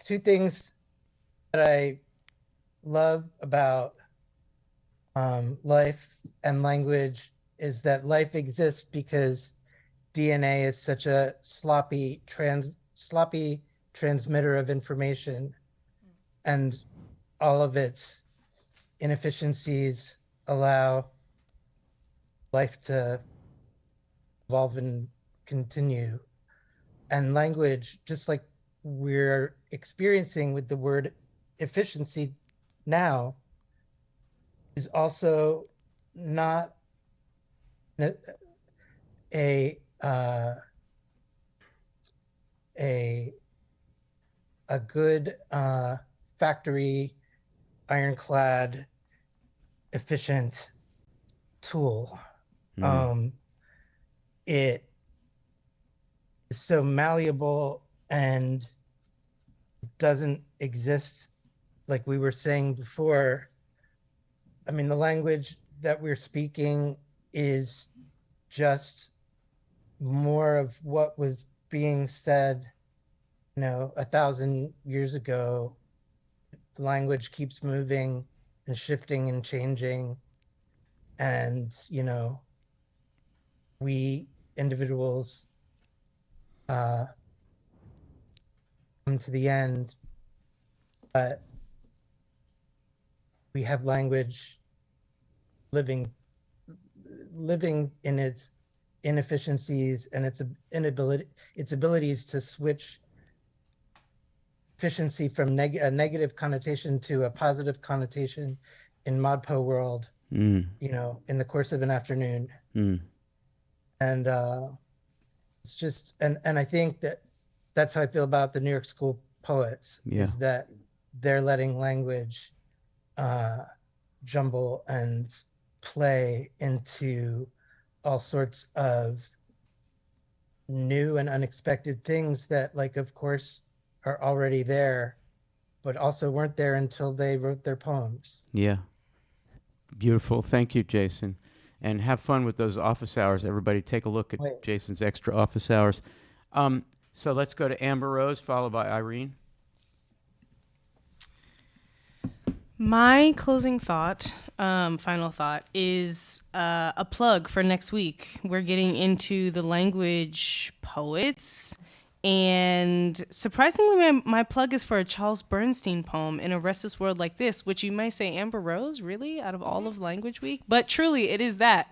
2 things that I love about life and language is that life exists because DNA is such a sloppy transmitter of information, and all of its inefficiencies allow life to evolve and continue. And language, just like we're experiencing with the word efficiency now, is also not a good factory, ironclad, efficient tool. Mm. It is so malleable and doesn't exist like we were saying before. I mean, the language that we're speaking is just more of what was being said, 1,000 years ago. The language keeps moving and shifting and changing. And, we individuals come to the end, but we have language living in its inefficiencies and its abilities to switch efficiency from a negative connotation to a positive connotation in ModPo world, in the course of an afternoon. And it's just, and I think that's how I feel about the New York School poets, is that they're letting language jumble and play into all sorts of new and unexpected things that, like, of course, are already there, but also weren't there until they wrote their poems. Yeah. Beautiful. Thank you, Jason. And have fun with those office hours. Everybody take a look at Jason's extra office hours. So let's go to Amber Rose, followed by Irene. My closing thought, final thought, is a plug for next week. We're getting into the language poets. And surprisingly, my plug is for a Charles Bernstein poem, In a Restless World Like This, which you might say, Amber Rose, really? Out of all of Language Week? But truly, it is that.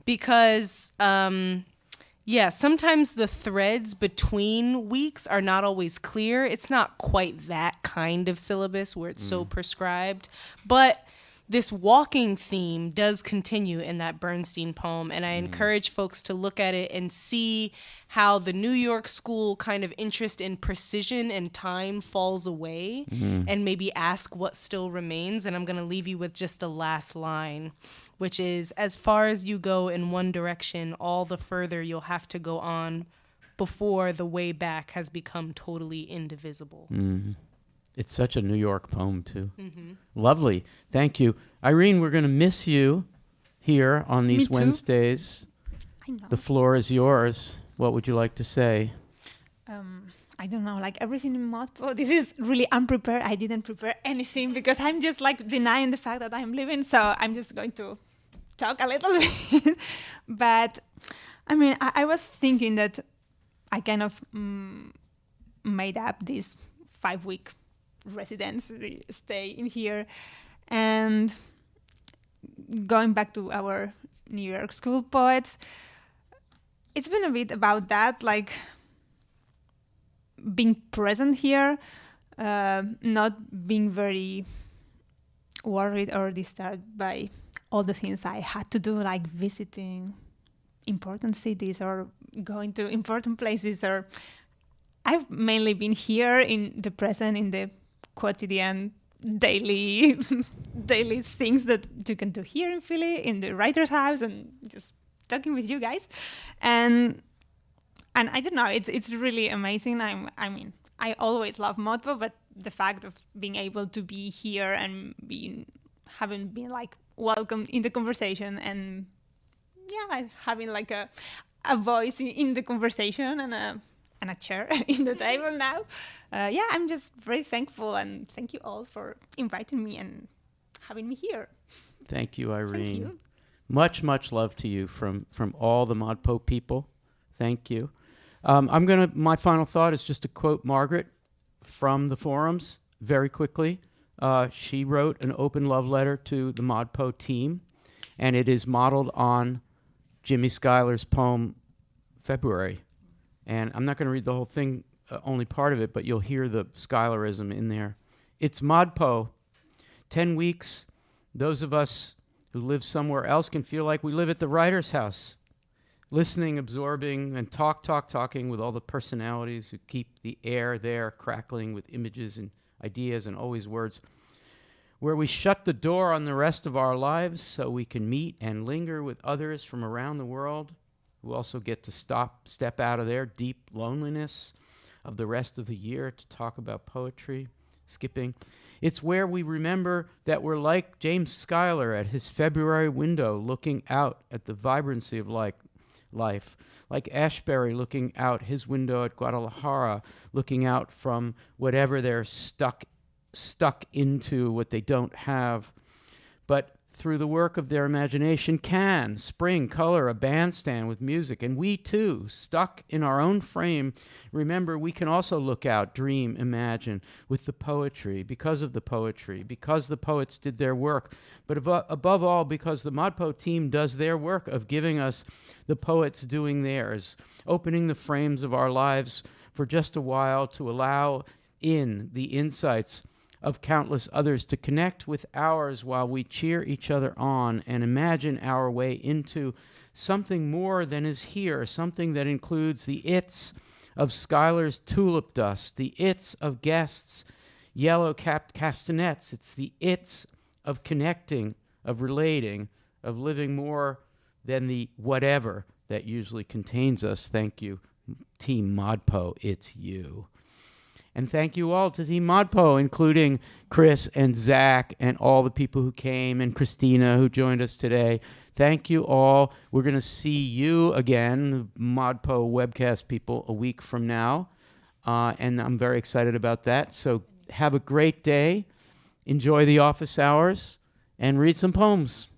Because, sometimes the threads between weeks are not always clear. It's not quite that kind of syllabus where it's so prescribed. But this walking theme does continue in that Bernstein poem, and I encourage folks to look at it and see how the New York School kind of interest in precision and time falls away, and maybe ask what still remains. And I'm going to leave you with just the last line, which is, as far as you go in one direction, all the further you'll have to go on before the way back has become totally indivisible. It's such a New York poem, too. Lovely. Thank you. Irene, we're going to miss you here on these Wednesdays. I know. The floor is yours. What would you like to say? I don't know, like everything in ModPo, this is really unprepared. I didn't prepare anything because I'm just like denying the fact that I'm leaving. So I'm just going to talk a little bit. But I mean, I was thinking that I kind of made up this 5-week residency stay in here, and going back to our New York School poets, it's been a bit about that, like being present here, not being very worried or disturbed by all the things I had to do, like visiting important cities or going to important places. Or I've mainly been here in the present, in the quotidian daily things that you can do here in Philly, in the writer's house, and just talking with you guys. And I don't know, it's really amazing. I mean, I always love ModPo, but the fact of being able to be here and having been like welcomed in the conversation, and having like a voice in the conversation and a chair in the table now. I'm just very thankful, and thank you all for inviting me and having me here. Thank you, Irene. Thank you. Much, much love to you from all the ModPo people. Thank you. My final thought is just to quote Margaret from the forums very quickly. She wrote an open love letter to the ModPo team, and it is modeled on Jimmy Schuyler's poem, February. And I'm not going to read the whole thing, only part of it, but you'll hear the Schuylerism in there. It's ModPo. 10 weeks, those of us who live somewhere else can feel like we live at the writer's house, listening, absorbing, and talking with all the personalities who keep the air there crackling with images and ideas and always words. where we shut the door on the rest of our lives so we can meet and linger with others from around the world who also get to step out of their deep loneliness of the rest of the year to talk about poetry, skipping. It's where we remember that we're like James Schuyler at his February window looking out at the vibrancy of life, like Ashbery looking out his window at Guadalajara, looking out from whatever they're stuck into, what they don't have, but through the work of their imagination can spring color a bandstand with music. And we too, stuck in our own frame, remember we can also look out, dream, imagine with the poetry, because of the poetry, because the poets did their work, but above all because the ModPo team does their work of giving us the poets doing theirs, opening the frames of our lives for just a while to allow in the insights of countless others to connect with ours while we cheer each other on and imagine our way into something more than is here, something that includes the its of Schuyler's tulip dust, the its of guests' yellow-capped castanets. It's the its of connecting, of relating, of living more than the whatever that usually contains us. Thank you, Team ModPo. It's you. And thank you all to Team ModPo, including Chris and Zach and all the people who came, and Christina who joined us today. Thank you all. We're going to see you again, the ModPo webcast people, a week from now. And I'm very excited about that. So have a great day. Enjoy the office hours and read some poems.